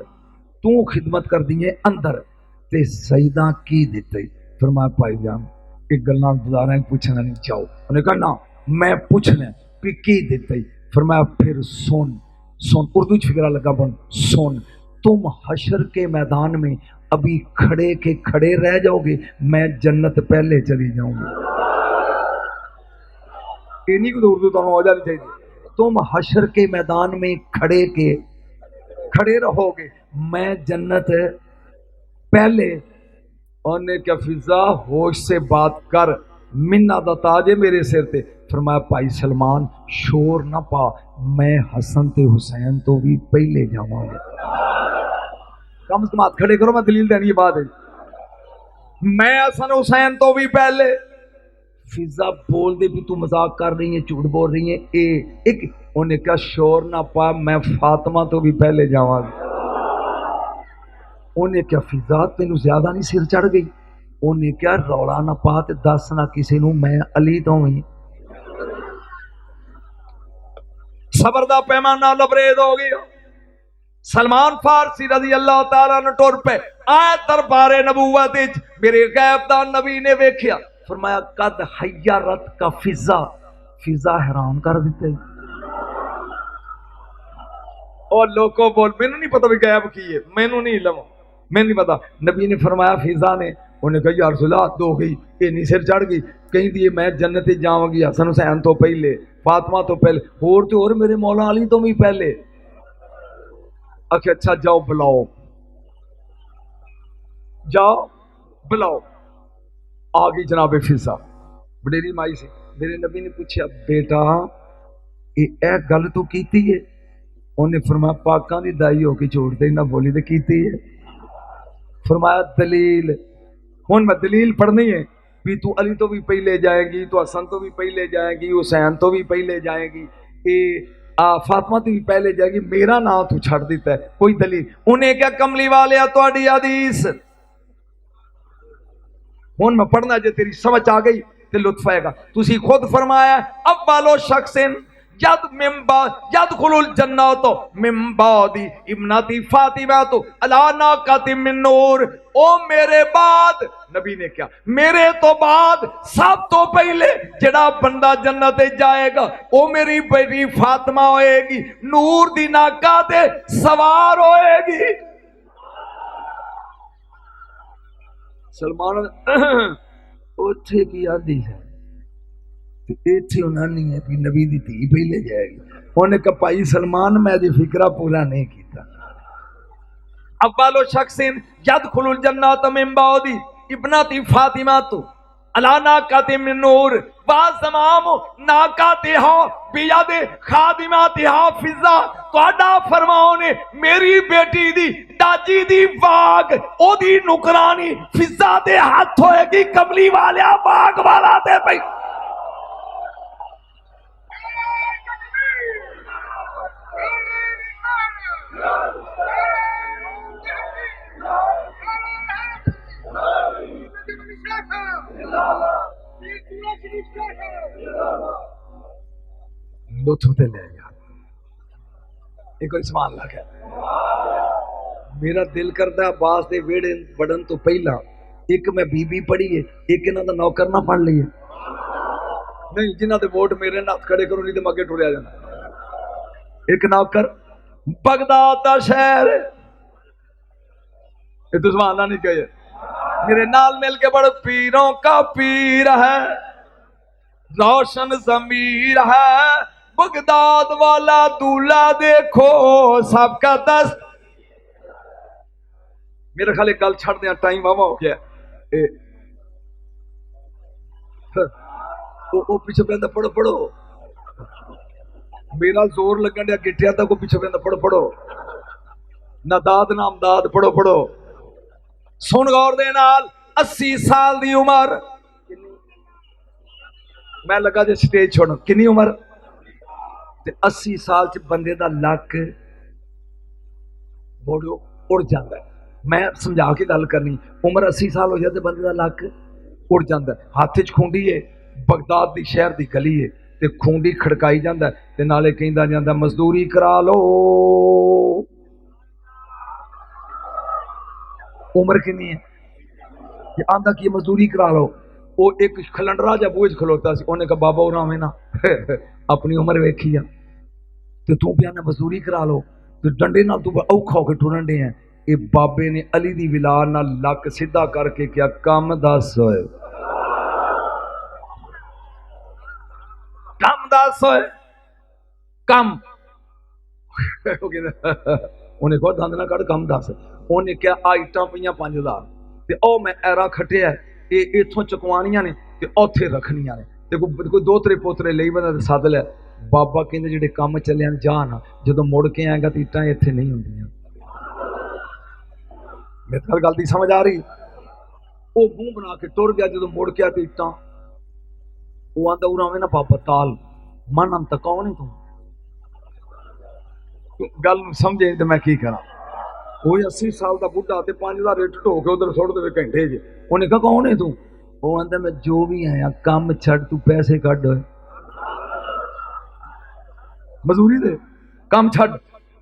A: तू खिदमत कर दी है अंदर, ते सईदा की दिते? फरमाया भाई जान एक गल्लां गुजारा पूछना नहीं चाहो। उन्हें कहा ना मैं पूछना भी की दिते? फरमाया फिर सुन। सुन उर्दू च फिक्रा लगा बन। सुन, तुम हशर के मैदान में अभी खड़े के खड़े रह जाओगे, मैं जन्नत पहले चली जाऊंगी। ये नहीं कुछ उर्दू तो हो जानी चाहिए। तुम हशर के मैदान में खड़े के खड़े रहोगे, मैं जन्नत पहले। उन्हें क्या फिजा होश से बात कर, मिन्ना दा ताज है मेरे सिर ते। फरमाया भाई सलमान शोर ना पा, मैं हसन ते हुसैन तो भी पहले जावांगा। कम से कम हाथ खड़े करो, मैं दलील देनी है बात है। मैं हसन हुसैन तो भी पहले। फिजा बोल दे भी तू मजाक कर रही है, झूठ बोल रही है। एक उन्हें क्या शोर ना पा, मैं फातिमा तो भी पहले जावांगी। उन्हें क्या फिजा तेन ज्यादा नहीं सिर चढ़ गई? उन्हें क्या रौला ना पा ते दस ना किसी नू, मैं अली तो ही। सबर दा पैमाना लबरेज हो गया। सलमान फारसी रजी अल्लाह तआला ने टुर पे आए दरबारे नबूवत विच। मेरे गैब दा नबी ने वेख्या, फरमाया कद हय्यरत का फिजा, फिजा हैरान कर दिते। और लोगों बोल मैनू नहीं पता भी गैब की है, मैनू नहीं इलम, मैं नहीं पता। नबी ने फरमाया फिजा ने, उन्हें कहा यार रसूल हद हो गई, इन्नी सिर चढ़ गई। कहीं दिए मैं जन्नत जावांगी हसन हुसैन तो पहले, फातिमा तो पहले, होर तो होर मेरे मौला अली तो भी पहले। आखे अच्छा जाओ बुलाओ, जाओ बुलाओ। आ गई जनाबे फिजा वडेरी माई से। मेरे नबी ने पूछा बेटा ये गल तो कीती है? उन्हें फरमाया पाकां दी दाई हो के झूठ ते ना बोली तो कीती है। फरमाया दलील। हुण मैं दलील पढ़नी है, भी तू अली तो भी पहले जाएगी, तो हसन तो भी पहले जाएगी, हुसैन तो भी पहले जाएगी, ये फातिमा तो भी पहले जाएगी, मेरा नाम तू छड़ दिता है, कोई दलील? उन्हें क्या कमली वाले तुहाडी हदीस हुन मैं पढ़ना, जो तेरी समझ आ गई तो लुत्फ आएगा। तुसी खुद फरमाया अव्वलो शख्सिन यद मिम्बा यद खुलुल जन्नत मिम्बादी इब्नती फातिमा तो अला नाकाति मिन नूर। ओ मेरे बाद, नबी ने क्या, मेरे तो बाद सब तो पहले जेड़ा बंदा जन्नत जाएगा ओ मेरी बेटी फातिमा होएगी, नूर दी नाका ते सवार होएगी। सलमान उथे की आदि है, इथे उन्होंने है कि नबी दी धी पहले जाएगी। उन्हें कहा भाई सलमान मैं अजे फिक्रा पूरा नहीं किया। अव्वलो शख्सिन यदखुलुल जन्नत मिन बादी इब्नती फातिमा तो अला नाकाति मिन नूर वा ज़माम नाकातिहा बियद खादिमातिहा फिज़ा। तुहाडा फरमाओ ने मेरी बेटी दी दाजी दी वाग ओदी नुकरानी फिज़ा दे हाथ होएगी, कमली वालिया वाग वाला दे भाई। लुत्फ ले यार, एक और सवाल लगा, मेरा दिल करता है अब्बास दे वेड़े बढ़न तो पहला एक मैं बीबी पढ़ी है, एक इन्हां दा नौकर ना पढ़ लीए। नहीं, जिन्हां दे वोट मेरे नाल खड़े करो, नहीं तो मैं अगे टुरिया जाना। एक नौकर बगदाद दा शहर, ये तो सवाल नहीं कहे, मेरे नाल मिल के बड़ पीरों का पीर है, रोशन जमीर है, बगदाद वाला दूल्हा देखो सबका दस्त। मेरे ख्याल गल छड़ दिया, टाइम वावा हो गया। वो पीछे कहता पढ़ो पढ़ो, मेरा जोर लगन दिया गिटिया तक, पीछे कहता पढ़ो पढ़ो, ना दाद ना अमदाद, पढ़ो पढ़ो। सुन गौर दे नाल, 80 साल दी उम्र, मैं लगा जो स्टेज छोड़ो, कितनी उम्र? 80 साल च बंदे दा लक बोलो उड़ जाता है। मैं समझा के गल करनी, उम्र 80 साल हो जाए तो बंदे दा लक उड़ जाता है। हाथ च खूंडी है, बगदाद दी शहर दी गली है, ते खूंडी खड़काई जाता है, ते नाले कहंदा जांदा मजदूरी करा लो। उम्र कितनी है? ये आंदा कि मजदूरी करा लो। वो एक खलंडरा जा बूझ खलोता सी, उन्हें कहा बाबा उरा में ना अपनी उम्र वेखी आ, तो तू पिया ने मजदूरी करा लो, तो डंडे नाल तू औखा होके टुरन डे है। ये बाबे ने अली दी विलार नाल लक सीधा करके क्या कम दस होए, कम दस होए, कम उन्हें कहा दंद ना कट कम दस। उन्हें क्या आइटा पईयां 5000 ते ओ मैं ऐरा खटिया ये इथों चकवानियां ने ते ओथे रखनियां ने, ते कोई दो त्रे पोतरे ले बंदा ते सद लिया। बाबा कहते जिहड़े काम चले जा ना, जो मुड़ के आएगा तो इट्टां इत्थे नहीं होंदियां। मेरे गल दी समझ आ रही? वो मुंह बना के टुर गया, जो मुड़ के तो इट्टां, वो आंदा उरावे ना पापा ताल मन हम तक कौन है तू, गल समझे तो मैं की करा। वो 80 साल का बुढ़ा ते 5000 रेट ढो के उधर सुट दे घंटे च। उन्हें कहा कौन है तू? वो आंदा मैं जो भी आया काम छड़, तू पैसे कट मजदूरी दे, काम छड़।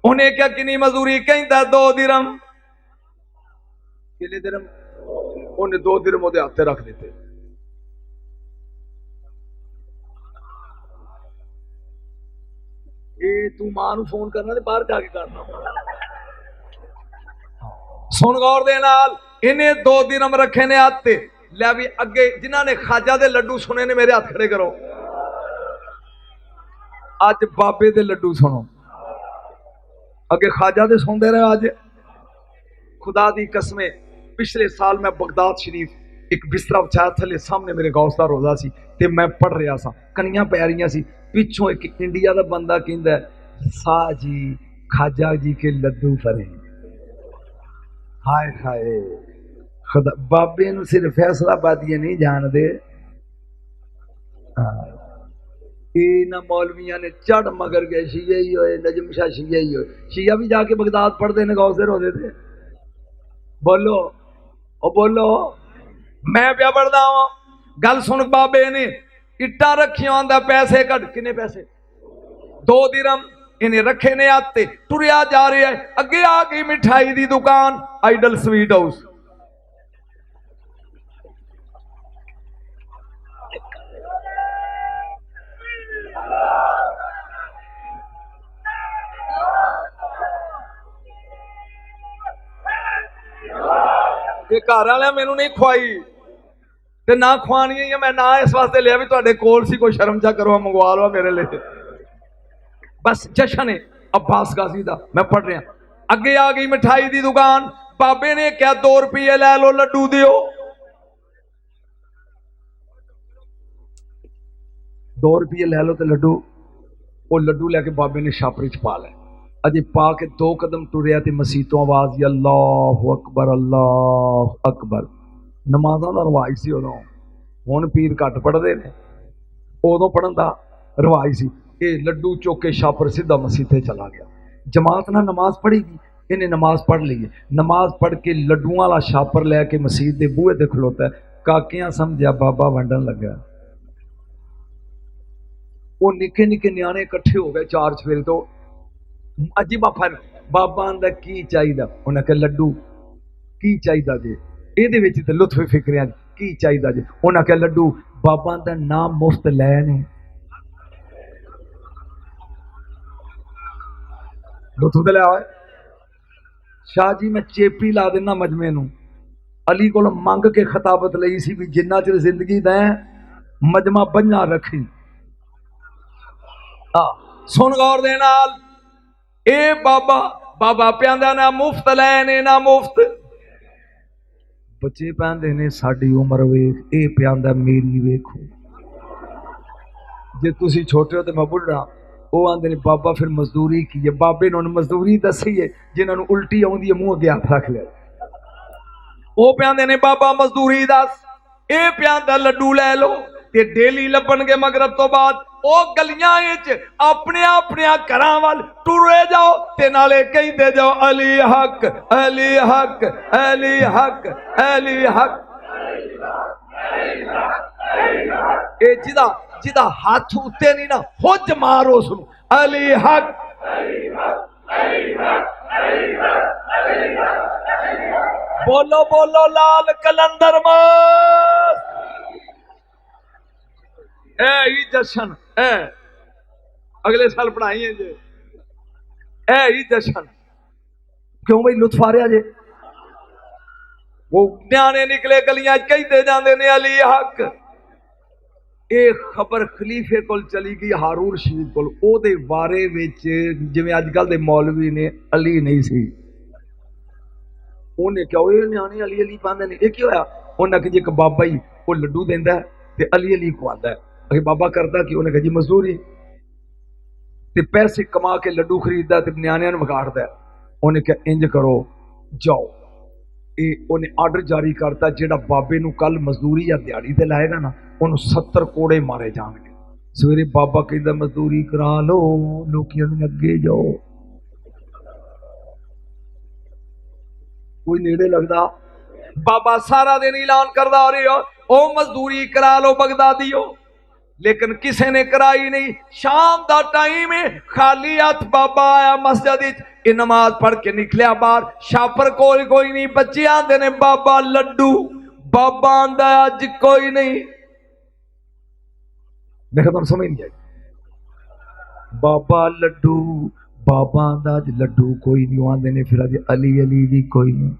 A: उन्हें क्या किनी मजदूरी? कहता 2 दिरहम। कितने दिरहम? उन्हें 2 दिरहम वो हाथ रख देते। ये तू मां नू फोन करना ते बाहर जाके करना। सुन गौर दे नाल, इन्हें 2 दिरहम रखे ने हाथ लिया भी अगे। जिन्हों ने खाजा दे लड्डू सुने ने मेरे हाथ खड़े करो। अज बाबे दे लड्डू सुनो, अगे खाजा दे सुनते रहे। अज खुदा दी कसमें, पिछले साल मैं बगदाद शरीफ एक बिस्तरा बिछाया, थले सामने मेरे गौस दा रोजा सी, ते मैं पढ़ रहा सा, कनियां पै रही सी। पिछों एक इंडिया का बंदा कहंदा शाह जी खाजा जी के लड्डू फरे। हाय हाय खुदा बाबे नूं सिर्फ फैसलाबादी नहीं जानते। इन्हां मौलवियां ने चढ़ मगर गए शिया ही होए, नजम शाह शिया ही होए। शिया भी जाके बगदाद पढ़ते हैं, गौसे रोते थे। बोलो ओ बोलो, मैं प्या पढ़दा वां। गल सुन, बाबे ने इट्टा रखियां, आंदा पैसे कट। किने पैसे? 2 दिरहम। इन्हें रखे ने आते, टुरिया जा रहा है। अगे आ गई मिठाई दी दुकान, आइडल स्वीट हाउस। घर वाले मैनू नहीं खुआई ते ना खुआनी है, मैं ना इस वास्ते लिया भी तुहाडे कोल सी, कोई शर्म चा करो, मंगवा लो मेरे लिए। बस जशन है अब्बास गाजी दा, मैं पढ़ रहा। अगे आ गई मिठाई दी दुकान, बाबे ने क्या 2 रुपये लै लो, लड्डू दियो। 2 रुपये लै लो तो लड्डू। वो लड्डू लैके बाबे ने छापरी च पा लिया। अजे पा के 2 कदम टुरिया तो मसीतों आवाज, अल्लाह अकबर अल्लाह अकबर। नमाज़ों का रिवाज सी उदों, हुण पीर घट पढ़ते हैं, उदों पढ़न का रिवाज सी। ये लड्डू चुक के छापर सीधा मसीते चला गया। जमात ना नमाज पढ़ेगी, इन्हें नमाज पढ़ ली है। नमाज पढ़ के लड्डुआं वाला छापर लैके मसीत के बूहे ते खलोता है। काकियां समझा बाबा वंडन लगा। वो निके निके न्याणे इकट्ठे हो गए 4 चफेरे तो। अजी बाबा बाबा आंदा की चाहिए, उन्हें कहा लड्डू की चाहिए जे, ये तो लुत्फ फिक्रिया की चाहिए जे। उन्हें कहा लड्डू, बाबा का नाम मुफ्त लैने, लुत्फ तो लिया। शाह जी मैं चेपी ला देना मजमे नूं, अली को मंग के खताबत लई सी भी जिन्ना चिर जिंदगी दै मजमा बंजा रखी। सुन गौर दे नाल, ए बाबा बाबा प्यांदा ना मुफ्त लैने ना मुफ्त। बच्चे पहनते ने साडी उम्र वेख, ए प्यांदा मेरी वेखो। जे तुसी छोटे हो तो मैं बुढ़ा। वो आंदे ने बाबा फिर मजदूरी की है। बाबे ने मजदूरी दसी है, जिन्होंने उल्टी आउंदी है मुंह अगे हाथ रख लिया। वो प्यांदे ने बाबा मजदूरी दस, ए प्यांदा लड्डू लै लो। ते डेली लभन के मगरब तो बाद ओ गलियां अपने अपने घरां वल टुरे जाओ ते नाले कहते जाओ अली हक अली हक अली हक अली हक। ए जिदा जिदा हाथ उत्ते नहीं ना हुज मारो उसनू, अली हक। बोलो बोलो लाल कलंदर मस्त। ए जशन ए अगले साल पढ़ाई है जे, ए जशन क्यों भाई लुत्फ आ रहा जे। वो न्याणे निकले गलियां कहते जाते ने अली हक। ये खबर खलीफे को चली गई हारून रशीद को, ओदे बारे विच जिवें अजकल दे मौलवी ने अली नहीं सी। उन्हें क्या ये न्याणे अली अली पांदे ने, ये की होया? उन्हें कि एक बाबा ही वो लड्डू देंदा है ते अली अली खवांदा है। अगे बाबा करता कि उन्हें कहा जी मजदूरी ते पैसे कमा के लड्डू खरीददा ते न्याणियां नूं विगाड़दा। उन्हें क्या इंज करो जाओ, ये उन्हें आर्डर जारी करता जेड़ा बाबे नूं कल मजदूरी या दिहाड़ी ते लाएगा ना उन्होंने 70 कोड़े मारे जाएंगे। सवेरे बाबा कहता मजदूरी करा लो, लोग अगे जाओ, कोई नेड़े लगता। बाबा सारा दिन ऐलान करता रही हो ओ मजदूरी करा लो बगदादी हो, लेकिन किसी ने कराई नहीं। शाम का टाइम है, खाली हथ बाबा आया मस्जिद, नमाज पढ़ के निकलिया बाहर। छापर कोई नहीं, बच्चे आते ने बाबा लड्डू, बाबा आंदा अज कोई नहीं। देखो तुम समझ नहीं आई, बाबा लड्डू बाबा आंदा अज लड्डू कोई नहीं। आंदे ने फिर अज अली अली भी कोई नहीं।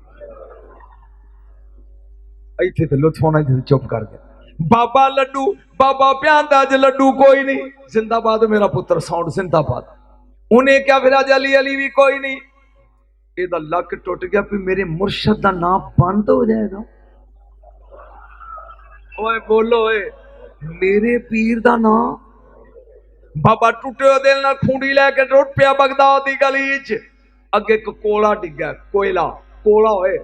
A: इत्थे ते लुत्फ होना, चुप कर गया। बाबा लड्डू बाबा प्यांदा अज लड्डू कोई नहीं। जिंदाबाद मेरा पुत्र साउंड जिंदाबाद। उन्हें क्या फिर अज अली अली भी कोई नहीं। एदा लक टुट गया भी मेरे मुर्शद का नाम बंद हो जाएगा। ओए बोलो ओए, मेरे पीर का नाम। बाबा टुटे दिल ना खूंडी लैके टुट पिया बगदाद की गली च। अगे एक कोला डिग्गा, कोयला कोला होए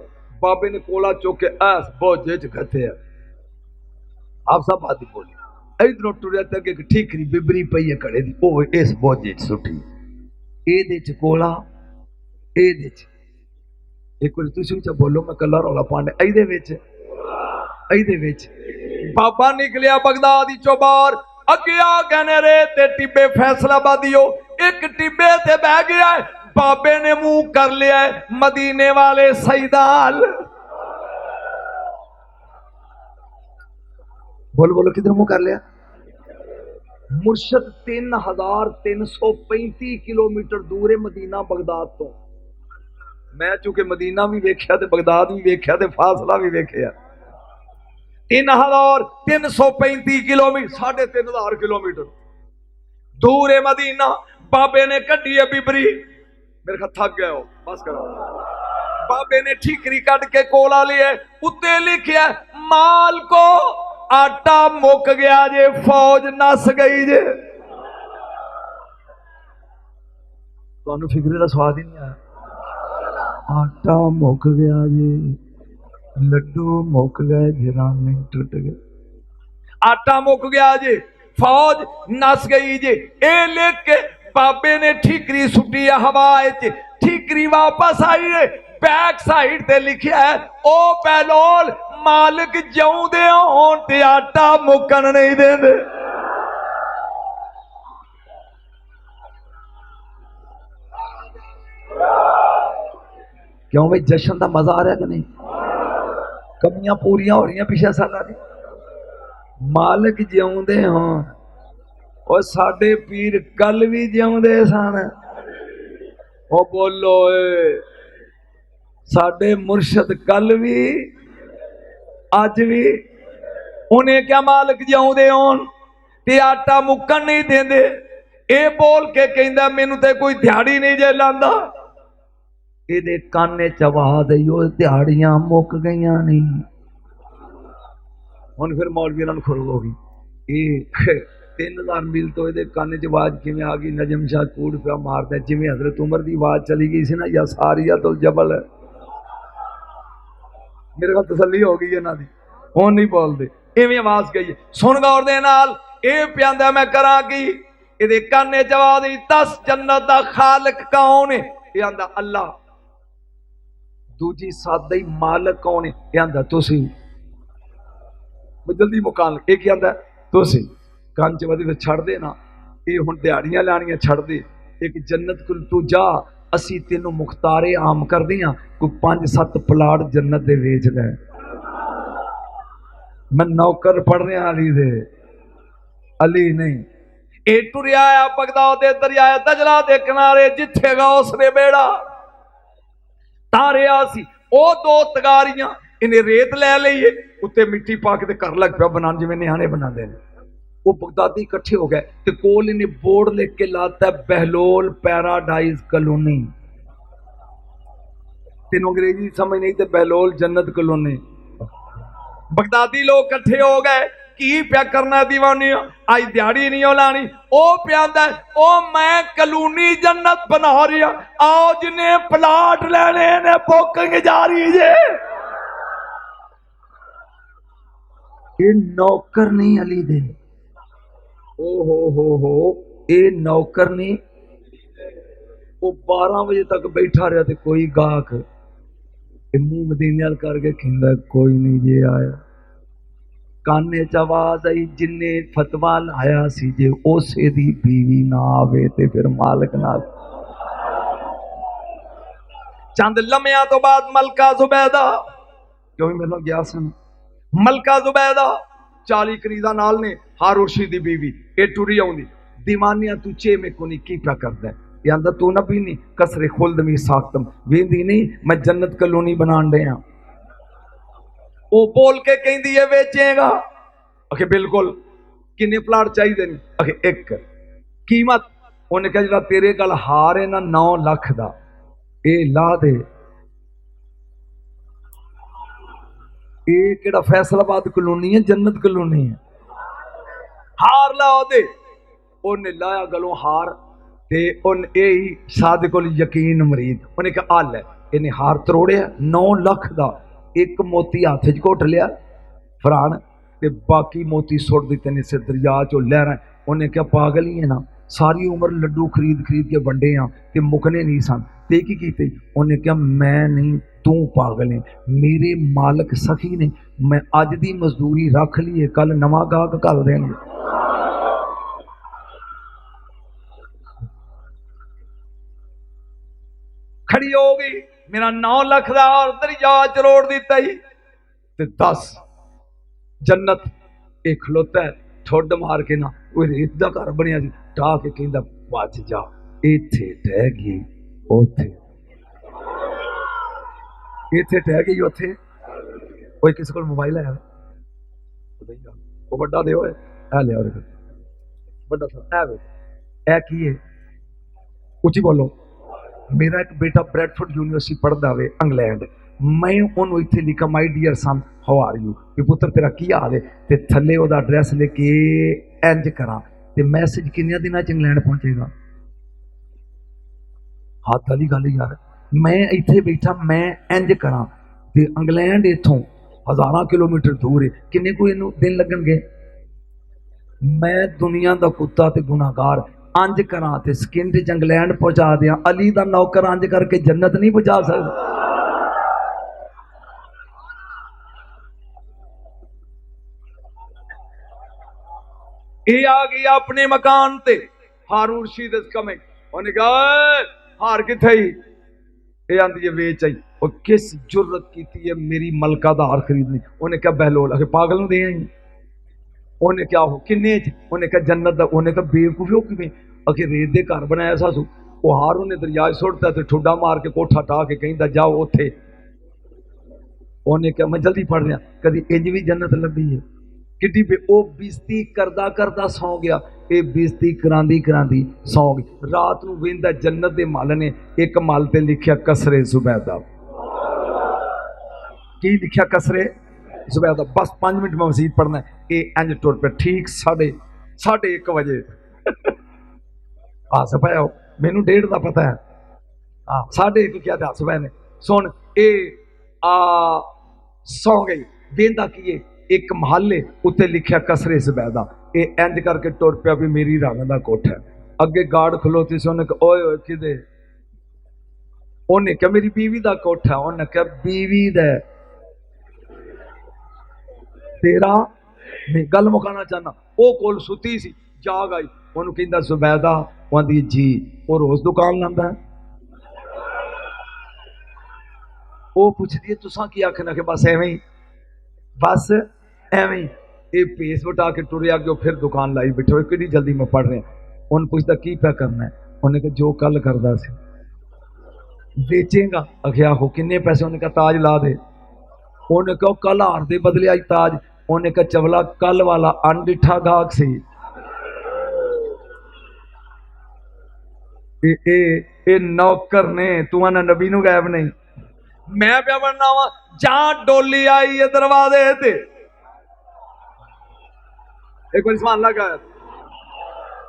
A: बाबे ने कोला चुक के ऐस बोझे च खते आप सब बात बोली इधरों टुरिया तक एक ठीकरी बिबरी पई है कड़े दी ओ इस बोझे च सुटी ए च कोला ए एक बार तुम च बोलो मैं कला रौला पाने ए बाबा निकलिया बगदाद चो बाहर अगे आ गए रे ते टिब्बे फैसलाबादियो एक टिब्बे ते बह गया बाबे ने मुंह कर लिया मदीने वाले सईदाल बोलो किधर मुंह कर लिया मुर्शद 3335 किलोमीटर दूर है मदीना बगदाद तो मैं चूंकि मदीना भी वेख्या ते बगदाद भी वेख्या ते फासला भी वेख्या 3335 किलोमीटर 3500 किलोमीटर दूर है मदीना बाबे ने कड्डी है बिबरी मेरे खा थक गए हो बस करो बाबे ने ठीकरी कट के कोला लिया उत्ते लिखिया माल को आटा मुक गया जे फौज नस गई जे तुहानू फिक्रे का स्वाद ही नहीं आया आटा मुक गया जे लड्डू मुक गए गिराने टूट गए आटा मुक गया जे फौज नस गई जे ए लिख के बाबे ने ठीकरी सुटी हवा ठीकरी वापस आई है बैक साइड ते लिखिया है ओ पहलोल मालिक जिउंदे होण ते आटा मुकन नहीं देंदे क्यों भाई जश्न का मजा आ रहा कि नहीं कमियां पूरियां हो रही पिछले साल दी मालिक जिउंदे होण और साडे पीर कल भी जिउंदे सन ओ बोलो साडे मुर्शद कल भी अज भी उन्हें क्या मालिक जिउंदे होण ते आटा मुकन नहीं देंदे ए बोल के कहंदा मैनू ते कोई दिहाड़ी नहीं जे लांदा इहदे काने च आवाज़ आई ओ दिहाड़ियां मुक गईयां नहीं हुण फिर मौलवी नाल खुल हो गई ये 3000 मील तो ये कान च आवाज किवें आ गई नजम शाह कूड़ पिया मारदा जिवें हजरत उमर की आवाज चली गई सी ना या सारियातुल जबल मेरे को तसल्ली हो गई इन्हां दी हुण नहीं बोलदे इवें आवाज गई सुन गौर दे नाल ए प्यांदा मैं करां की इहदे काने च आवाज आई 10 जन्नत दा खालिक कौन है ये आंदा अल्लाह दूजी सादा ही मालिक कौन है ये आंदा तुसीं जल्दी मुकान ये क्या आंदा तुसीं कंन च वधी छड़ दे ना ये हुण दिहाड़ियां लाणियां छड़ दे एक जन्नत कुल तू जा असी तेनों मुख्तारे आम कर दियां कोई 5-7 प्लाट जन्नत दे वेच दे मैं नौकर पढ़ रहा अली नहीं ए टुरिया बगदाद दे दरिया दजला दे किनारे जिथे गौस ने बेड़ा तारिया सी ओ 2 तगारियां इन्हें रेत लै लईए उत्ते मिट्टी पा के घर लग पिया बनाने जिवें निहाने बनाते हैं वो बगदादी इकट्ठे हो गए तो कोल इन्हें बोर्ड लिख के लाता बहलोल पैराडाइज कॉलोनी तेनों अंग्रेजी समझ नहीं तो बहलोल जन्नत कॉलोनी बगदादी लोग इकट्ठे हो गए की प्या करना दीवानी आज दिहाड़ी नहीं लानी ओ प्यादा ओ मैं कॉलोनी जन्नत बना रही आओ जिन्हें प्लाट लेने ने बुकिंग जारी जे ये नौकर नहीं अली दे ओ हो ए नौकर ने वो 12 बजे तक बैठा रहा थे कोई गाहक मुंह मदीने करके खिंदा कोई नहीं जे आया काने च आवाज आई जिन्ने फतवा लाया सी जे उसे दी बीवी ना आवे ते फिर मालिक ना चंद लम्हियां तो बाद मलका जुबैदा क्यों मेरे गया सन मलका जुबैदा 40 करीदा नाल ने हारूशी दी बीवी ए टुरी आउंदी दीवानिया तू चे में कोनी की प्या करदा ये आंदा तू ना भी नहीं कसरे खुल्द में साख्तम वेंदी नहीं मैं जन्नत कॉलोनी बनान दे ओ बोल के कहंदी है बेचेगा आखे बिल्कुल किन्ने प्लाट चाहिए नहीं आखे एक कीमत उन्हें कहा जिहड़ा तेरे गल हार है ना 9 लाख दा ए ला दे ये केड़ा फैसलाबाद कॉलोनी है जन्नत कॉलोनी है हार लाओ दे उन्हें लाया गलों हार ते उन यही सादे को यकीन मरीद उन्हें कहा हल है इन्हें हार तरोड़िया 9 लाख दा एक मोती हाथ च घुट लिया फरान ते बाकी मोती सुट दिते ने इस दरिया चो लहर। उन्हें क्या पागल ही है ना, सारी उम्र लड्डू खरीद खरीद के वंडे हाँ ते मुकने नहीं सन ते की कीते। उन्हें क्या मैं नहीं तू पागल है, मेरे मालक सखी ने, मैं अज दी मजदूरी रख ली है, कल नवा गाहक घल देंगे। खड़ी हो गई, मेरा 9 लाख का और दरिया च रोड़ दिता ही ते 10 जन्नत एक खलोता है ठुड मार के ना वो रेत का घर बनया सी ढा के कहता बच जा, इत्थे टह गई उथे, इत्थे टह गई उथे। कोई किसी को मोबाइल है वो बड़ा दे है लिया बड़ा था है की है उची बोलो। मेरा एक बेटा ब्रैडफोर्ड यूनिवर्सिटी पढ़ता है इंग्लैंड, मैं उन्होंने इतने लिखा my dear son how are you, कि पुत्र तेरा की हाल है, ते थले ओदा एड्रैस लेके इंज करा ते मैसेज किन्ने दिनों च इंग्लैंड पहुंचेगा। हाथ वाली गल यार, मैं इत्थे बैठा मैं इंज करा ते इंग्लैंड इथों 1000 किलोमीटर दूर है, किन्ने को इनू दिन लगणगे। मैं दुनिया का कुत्ता ते गुनाहगार अंज करा ते सकिंट च इंग्लैंड पहुंचा दिया, अली दा नौकर अंज करके जन्नत नहीं पहुंचा सकता। ये आ गई अपने मकान ते, हारून रशीद इज कमिंग। उन्हें कहा हार किथे ही, ये आंदी है वेच आई। और किस जुर्रत की है मेरी मलका दा हार खरीदनी। उन्हें क्या बहलोल आखे पागल नूं दे आई। उन्हें क्या हो किन्ने च, उन्हें क्या जन्नत दा। उन्हें क्या बेवकूफी हो किवें, आखे रेत दे घर बनाया सासू, वो हार उन्हें दरिया सुटता ते ठुड्डा मार के कोठा टा के कहंदा जाओ उथे। उन्हें क्या मैं जल्दी पढ़ रहा, कभी इंज भी जन्नत लभी है कि वो बेइज्जती करदा करदा सौ गया, ये बेइज्जती करांदी करांदी सौ गई। रात नूं वेंदा जन्नत दे मल ने एक मल ते लिखिया कसरे जुबैदा। की लिखिया कसरे जुबैदा। बस 5 मिनट में मसीद पढ़ना है, ये इंज टुर पे ठीक 1:30 बजे। हस पाया मैनू 1:30 का पता है, हाँ 1:30 क्या हस पाए ने। सुन ये सौ गई, वेंदा की है एक महल उत्ते लिखिया कसरे जुबैदा। ये इंज करके टुर पिया भी मेरी रंग का कोठा है। अगे गार्ड खलोती से उन्हें ओए ओए किदे, उन्हें क्या मेरी बीवी का कोठा। उन्हें क्या बीवी दा तेरा मैं गल मुकाना चाहना। वो कोल सुती सी जाग आई, उन्होंने कहता जुबैदा, आंदी जी वो रोज दुकान लांदा है। वो पुछदी है तुसां की आखना, कि बस एवें ही, बस एवें ही। ये भेस वटा के टुरे आ गए, फिर दुकान लाई बैठे कि जल्दी मैं पढ़ रहा। उन्हें पूछता की क्या करना है, उन्हें कहा जो कल करदा सी। बेचेगा, आखिया हो किन्ने पैसे, उन्हें कहा ताज ला दे। उन्हें कहा कल हार दे बदले आई ताज। उन्हें कहा चवला कल वाला अनडिठा गाहक सी। ए नौकर ने तू आना नबी नू गायब नहीं, मैं क्या बनना वा। जहां डोली आई है दरवाजे ते, एक बार समान लगा,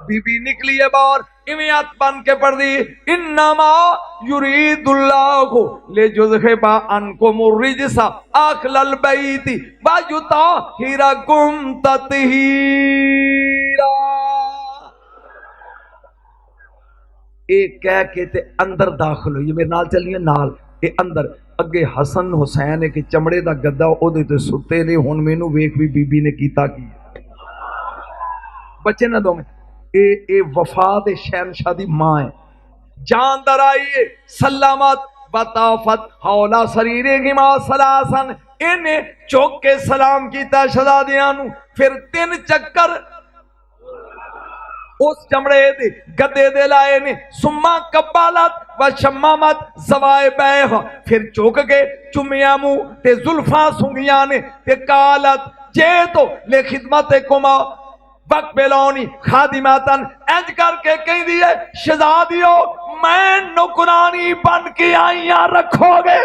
A: बीबी निकली है बाहर, इवें हाथ बन के पढ़ दी इन्नमा युरीदुल्लाहु लियुज़हिबा अन्कुम रिजसा अहलल बैति व युताहिरकुम तत्हीरा। एक कह के ते अंदर दाखिल होइए, मेरे नाल चलिए नाल। ये अंदर अगे हसन हुसैन एक चमड़े का गद्दा ओदे ते सुते ने। हुण मैनू वेख भी बीबी ने कीता की, बच्चे ना दोवें। ए वफा दे शहनशाह दी मां है। जान दर आई सलामत बताफत हौला शरीरे गिमा सलासन। इन्हें चौक के सलाम किया शहजादियां नू, फिर 3 चक्कर उस चमड़े दे गद्दे दे लाए ने। सुम्मा कब्बालत व शम्मामत जवाए बैह, फिर चुक के चुमिया मुंह ते जुल्फा सुंगिया ने ते कालत जे तो ले खिदमत कुमा वक्त बेलौनी खादिमातन। इंज करके कह दिए शहजादियों मैं नौकरानी बन के आईया रखोगे।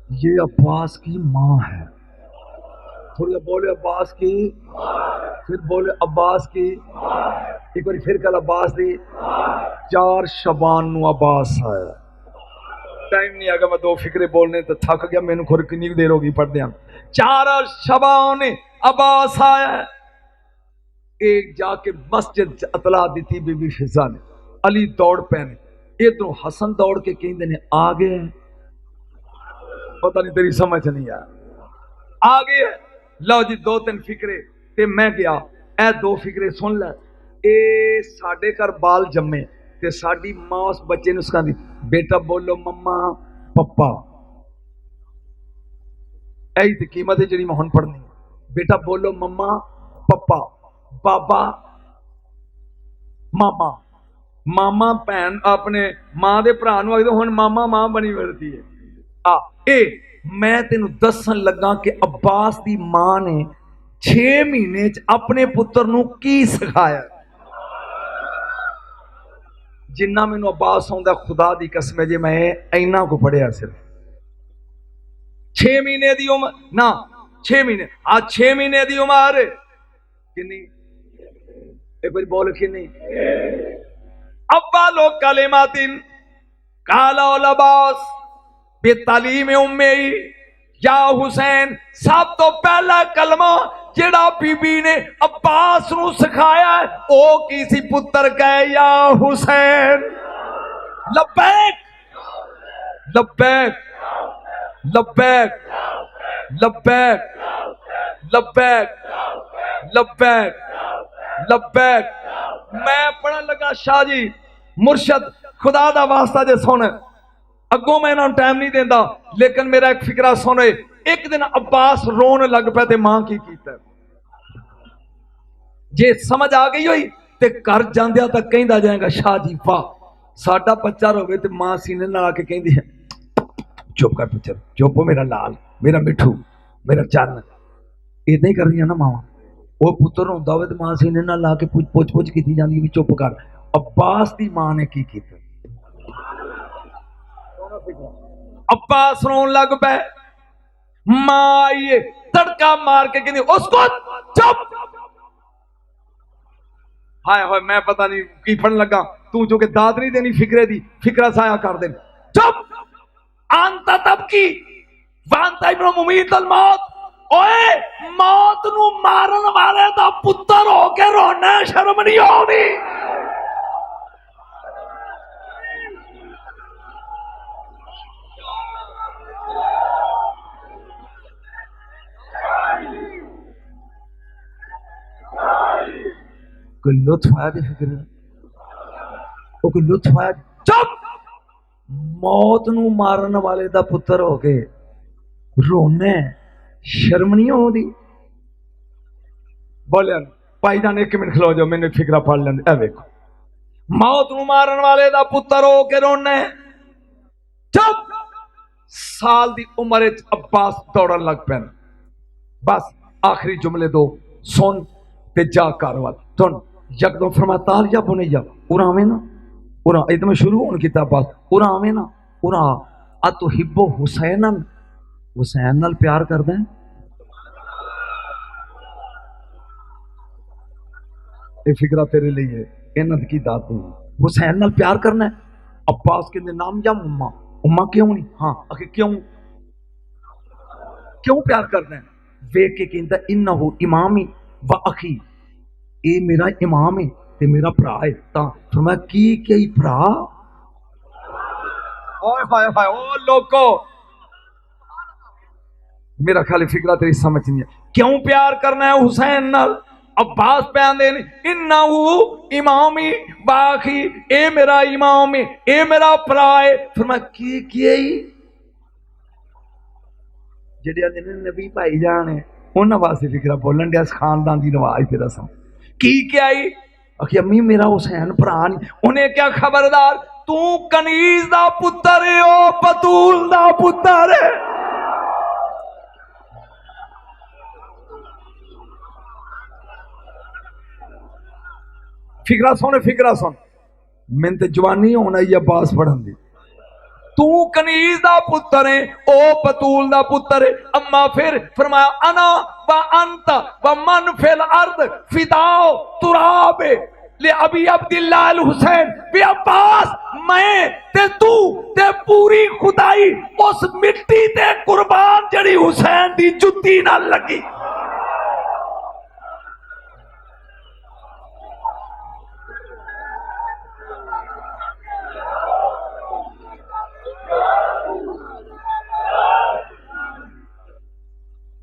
A: ये अब्बास की मां है। थोड़ा बोले अब्बास की, फिर बोले अब्बास की, एक बार फिर कल अब्बास दी। 4 शबान नू अब्बास आया। टाइम नहीं आगा, मैं 2 फिक्रे बोलने तो थक गया, मैनू खुद कितनी देर होगी पढ़दे। 4 शबान अब्बास आया। एक जाके मस्जिद अतला दी बीबी फिजा ने, अली दौड़ पैने, इधरों हसन दौड़ के कहते ने आ गए। पता नहीं तेरी समझ नहीं आया, आ गए। लो जी 2-3 फिक्रे ते मैं गया। ए 2 फिक्रे सुन लै। ए साडे घर बाल जम्मे ते साडी मां उस बच्चे नूं सिखांदी, बेटा बोलो मम्मा पप्पा। ऐही ते कीमत है जिहड़ी मैं हुण पढ़नी। बेटा बोलो मम्मा पप्पा, बाबा मामा। मामा भैन अपने मां दे भरा नूं आखदे, हुण मामा मां बनी फिरदी है। आ ए मैं तेनू दसन लगा कि अब्बास दी मां ने 6 महीने च अपने पुत्र नूं की सिखाया। जिन्ना मैनू अब्बास आउंदा, खुदा दी कसम, जे मैं इन्ना को पढ़िया सिर्फ 6 महीने दी उम्र ना 6 महीने, आज 6 महीने दी उम्र किन्नी, एक बार बोल किन्नी। अब्बा लोग कलिमातिन काला अब्बास बेतालीम उम्मे या हुसैन। सब तो पहला कलमा जेड़ा बीबी ने अब्बास नूं सिखाया ओ की सी, पुत्र कहे या हुसैन। लब्बैक लब्बैक लब्बैक लब्बैक लब्बैक लब्बैक लब्बैक। मैं पढ़न लगा, शाह जी मुर्शद खुदा दा वास्ता जे सुन, अगों मैं इन्होंने टाइम नहीं देता, लेकिन मेरा एक फिक्रा सुनो। एक दिन अब्बास रोन लग पे, मां की कीता। जे समझ आ गई हुई ते घर जांदिया तक कहंदा जाएगा, शाह जी वाह साडा बच्चा रोवे ते मां सीने नाल आके कहंदी है, चुप कर पुत्र, चुप हो मेरा लाल, मेरा मिठू, मेरा चन्न। इदां ही करदियां ना मावां। वो पुत्र रोंदा होवे ते मां सीने नाल ला के पुछ पुछ कीती जांदी भी चुप कर। अब्बास दी मां ने की कीता? अब्बास रोन लग पे, मां आई तड़का मार के कहती उसको चुप। हाय हाय मैं पता नहीं की फन लगा, तू जो के दाद नहीं देनी फिक्रे दी, फिक्रा साया कर दे। चुप आंता तब की वांता इब्न मुमीत अल मौत। ओए मौत नू मारन वाले दा पुत्र हो के रोना शर्म नहीं आउंदी? कोई लुत्फ आया दी फिक्र, कोई लुत्फ आया? चुप, मौत नू मारन वाले दा पुत्र हो के रोने शर्म नहीं आउंदी? बोलिया भाई जान 1 मिनट खलो जाओ, मैंने फिक्रा पढ़ लें। ए वेखो मौत नू मारन वाले दा पुत्र हो के रोने। चुप, साल दी उम्र अब्बास दौड़न लग पैन। बस आखिरी जुमले 2 सुन ते जा कर वाल सुन। यकदम फरमाया तालिया बुनैया उरा आवे ना, उरा एकदम शुरू होने की अब्बास उरा आवे ना, उरा आ तो हिब्बो हुसैनन, हुसैन नाल प्यार करदा है। ये फिक्रा तेरे लिए इन्नत की दात हुसैन नाल प्यार करना है। अब्बास कहते नाम या उम्मा, उम्मा क्यों नहीं? हाँ आखिर क्यों क्यों प्यार करना है? वेख के कहता इन्नहु इमामी व अखी, ये मेरा इमाम है ते मेरा भरा है। फरमाया की कई भरा? ओए हाय हाय ओ लोगो, मेरा ख्याल फिक्रा तेरी समझ नहीं है। क्यों प्यार करना है हुसैन नाल? अब्बास प्यार देने इन्नहु इमामी बाखी, ए मेरा इमाम है, ए मेरा भरा है। फरमाया की जेडे नबी भाई जान है उन्होंने वास्ते फिक्रा बोलन दिया, खानदान की रवाज ते रस्म की क्या आई? आखि अम्मी मेरा हुसैन भरा नहीं। उन्हें क्या खबरदार, तू कनीज दा पुत्र है, ओ बतूल दा पुत्र है। फिक्रा सुन, फिक्रा सुन, मैंने तो जवानी होना ही अब्बास पढ़न दी। तू कनीज दा पुत्र है, ओ बतूल दा पुत्र है। अम्मा फिर फरमाया अना व अंत व मन फिल अर्द फिदाओ तुराबे, ले अभी अब्दुल्ला अल हुसैन भी अब्बास मैं ते तू ते पूरी खुदाई उस मिट्टी ते कुर्बान जड़ी हुसैन दी जुत्ती ना लगी।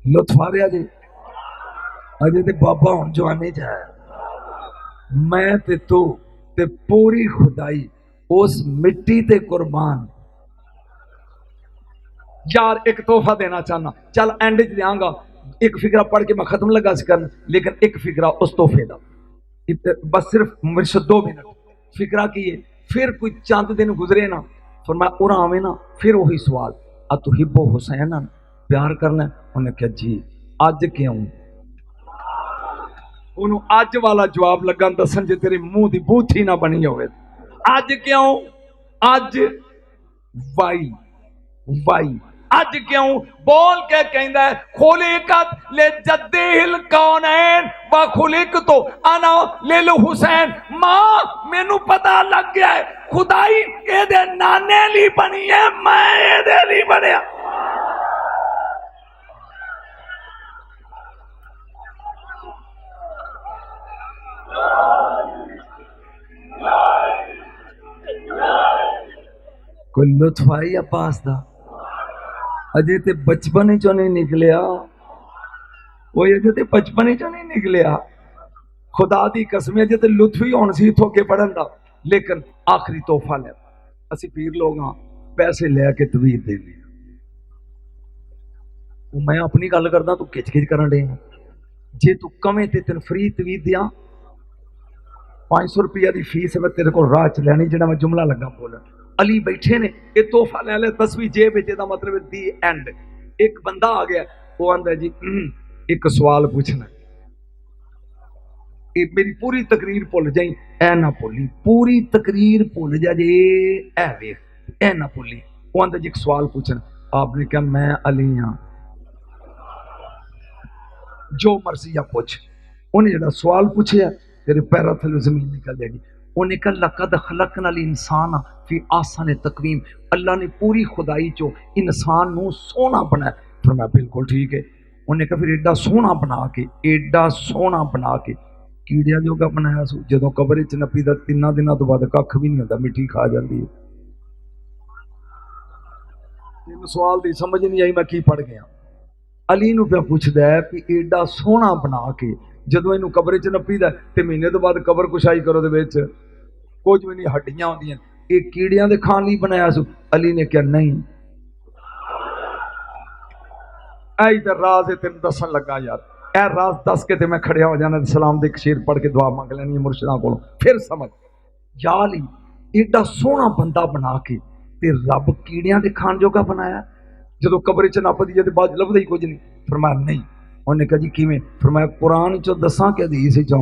A: लुत्फ आ रहा जी अजे ते बाबा हुण जवानी च है मैं ते तू ते पूरी खुदाई उस मिट्टी ते कुर्बान। यार एक तोहफा देना चाहना चल एंड च देंगा एक फिक्रा पढ़ के मैं खत्म लगा सी करन लेकिन एक फिक्रा उस तोहफे का बस सिर्फ मेरे से 2 मिनट फिक्रा की है। फिर कोई चंद दिन गुजरे ना फिर मैं उरा आवे ना फिर वही सवाल आ तू हिब्बो हुसैन प्यार करना। उन्हें कहा जी अज क्यों उन्होंने अज वाला जवाब लगा दसन जे तेरे मुंह की बूथी ना बनी हो अज क्यों अज वाई वाई अज क्यों बोल के कहंदा है खुलिकत ले जद्दिल कौनैन व खुलिक तो अना लिल हुसैन। मां मैनू पता लग गया है खुदाई एदे नाने ली बनी है मैं एदे ली बनया। कोई लुत्फ आई अब्बास दा अजे ते बचपन चो नहीं निकलिया कोई अजे ते बचपन चो नहीं निकलिया। खुदा दी कसम अजे ते लुत्फ ही होना सी इथों अगे पढ़न दा लेकिन आखिरी तोहफा ले असी पीर लोग हाँ पैसे लैके तवीर दे मैं अपनी गल करदा तू खिच खिच करन डे जे तू कमें ते तेन फ्री तवीर दिया 500 रुपया की फीस है मैं तेरे को राह च लैनी जो मैं जुमला लगा बोलन। अली बैठे ने ये तोहफा ले ले 10वीं जेब मतलब दी एंड। एक बंदा आ गया वो आंदा जी एक सवाल पूछना मेरी पूरी तकरीर भुल जाई ऐ ना भुली पूरी तकरीर भुल जा जे ऐ वेख ऐ ना भुली। वो आंदा जी एक सवाल पूछना। आपने कहा मैं अली हाँ जो मर्जी आप पूछ। उन्हें जो सवाल पूछे तेरे पैरों थले जमीन निकल जाएगी। उन्हें कहा लक़द खलक़नल इंसान फी आसन तकवीम अल्लाह ने पूरी खुदाई चो इंसान नू सोहना बनाया। फिर मैं बिल्कुल ठीक है। उन्हें कहा फिर एडा सोहना बना के कीड़िया जोगा बनाया सू जो कबर च नपी दा 3 दिनों तो बाद कख भी नहीं होता मिट्टी खा जाती है। सवाल की समझ नहीं आई मैं की पढ़ गया। अली नू पे पूछदा है कि एडा सोहना बना के जदों इनू कबर च नपी दा ते महीने तो बाद कबर कुशाई करो दे विच कुछ भी नहीं हड्डियां होंदियां ये कीड़ियां दे खान लई बनाया सू। अली ने कहा नहीं ऐ ते राज तेन दसन लगा यार ऐ राज दस के ते मैं खड़िया हो जाना सलाम दे एक शेर पढ़ के दुआ मंग लैनी मुर्शिदां कोलों फिर समझ या अली एडा सोहना बंदा बना के ते रब कीड़ियां दे खान जोगा बनाया जो कबर च नपदी है बाद लभदा ही कुछ नहीं। फरमाया नहीं। उन्हें कहा जी किवें? फरमाया कुरान चो दसा के हदीस चो।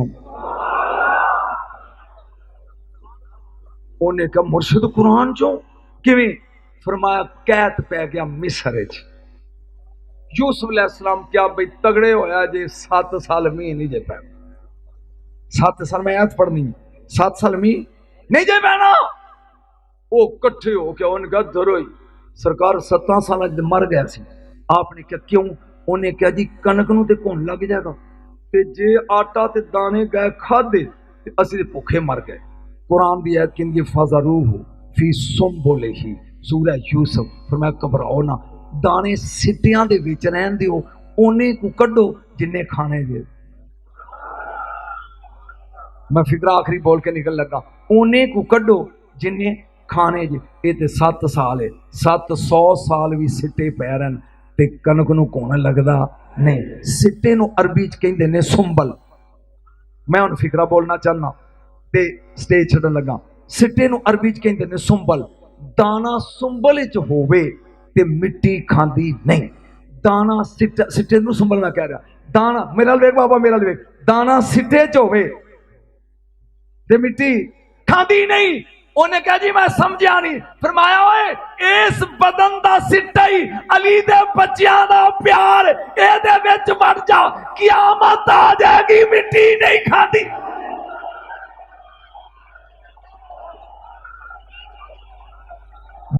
A: उन्हें कहा मुर्शिद कुरान चो किवें? फरमाया कैद पै गया मिस्र च यूसुफ अलैहिस्सलाम क्या बई तगड़े होया जे 7 साल मीह नहीं जे पै 7 साल मैं ऐत पढ़नी 7 साल मीह नहीं जे पैना वो कट्ठे हो के उनका धरोई सरकार 7 साल मर गया सी। आपने क्या क्यों? उन्हें क्या जी कनक नूं ते घुन लग जाएगा ते जे आटा ते दाने गए खादे ते असीं भुखे मर गए। कुरान दी आयत कहंदी फज़रूह फी सुंबुलिही सूरह यूसुफ। फरमाया घबराओ ना दाने सिटियां दे विच रहन दिओ ओने को कड्डो जिन्ने खाने जे। मैं फिक्रा आखिरी बोल के निकल लगा ओने को कड्डो जिन्ने खाने जे। ये ते 7 साल है 700 साल भी सिट्टे पै रहन ते कनक नूं घुन लगदा नहीं। सिट्टे नूं अरबी च कहंदे ने सुंबल। मैं हुण फिक्रा बोलना चाहना ते स्टेज छड्डन लगा। सिट्टे नूं अरबी च कहंदे ने सुंबल। दाना सुंबल च होवे ते मिट्टी खांदी नहीं। दाना सिट्टे नूं सुंबल ना कह रहा दाना मेरा वेख बाबा मेरा वेख दाना सिट्टे च होवे ते मिट्टी खांदी नहीं। उन्हें कहा जी मैं समझा नहीं। फरमाया ओए इस बदन दा सिट्टा ही अली दे बच्चियां दा प्यार ए दे विच मर जा कियामत आ जाएगी मिट्टी नहीं खांदी।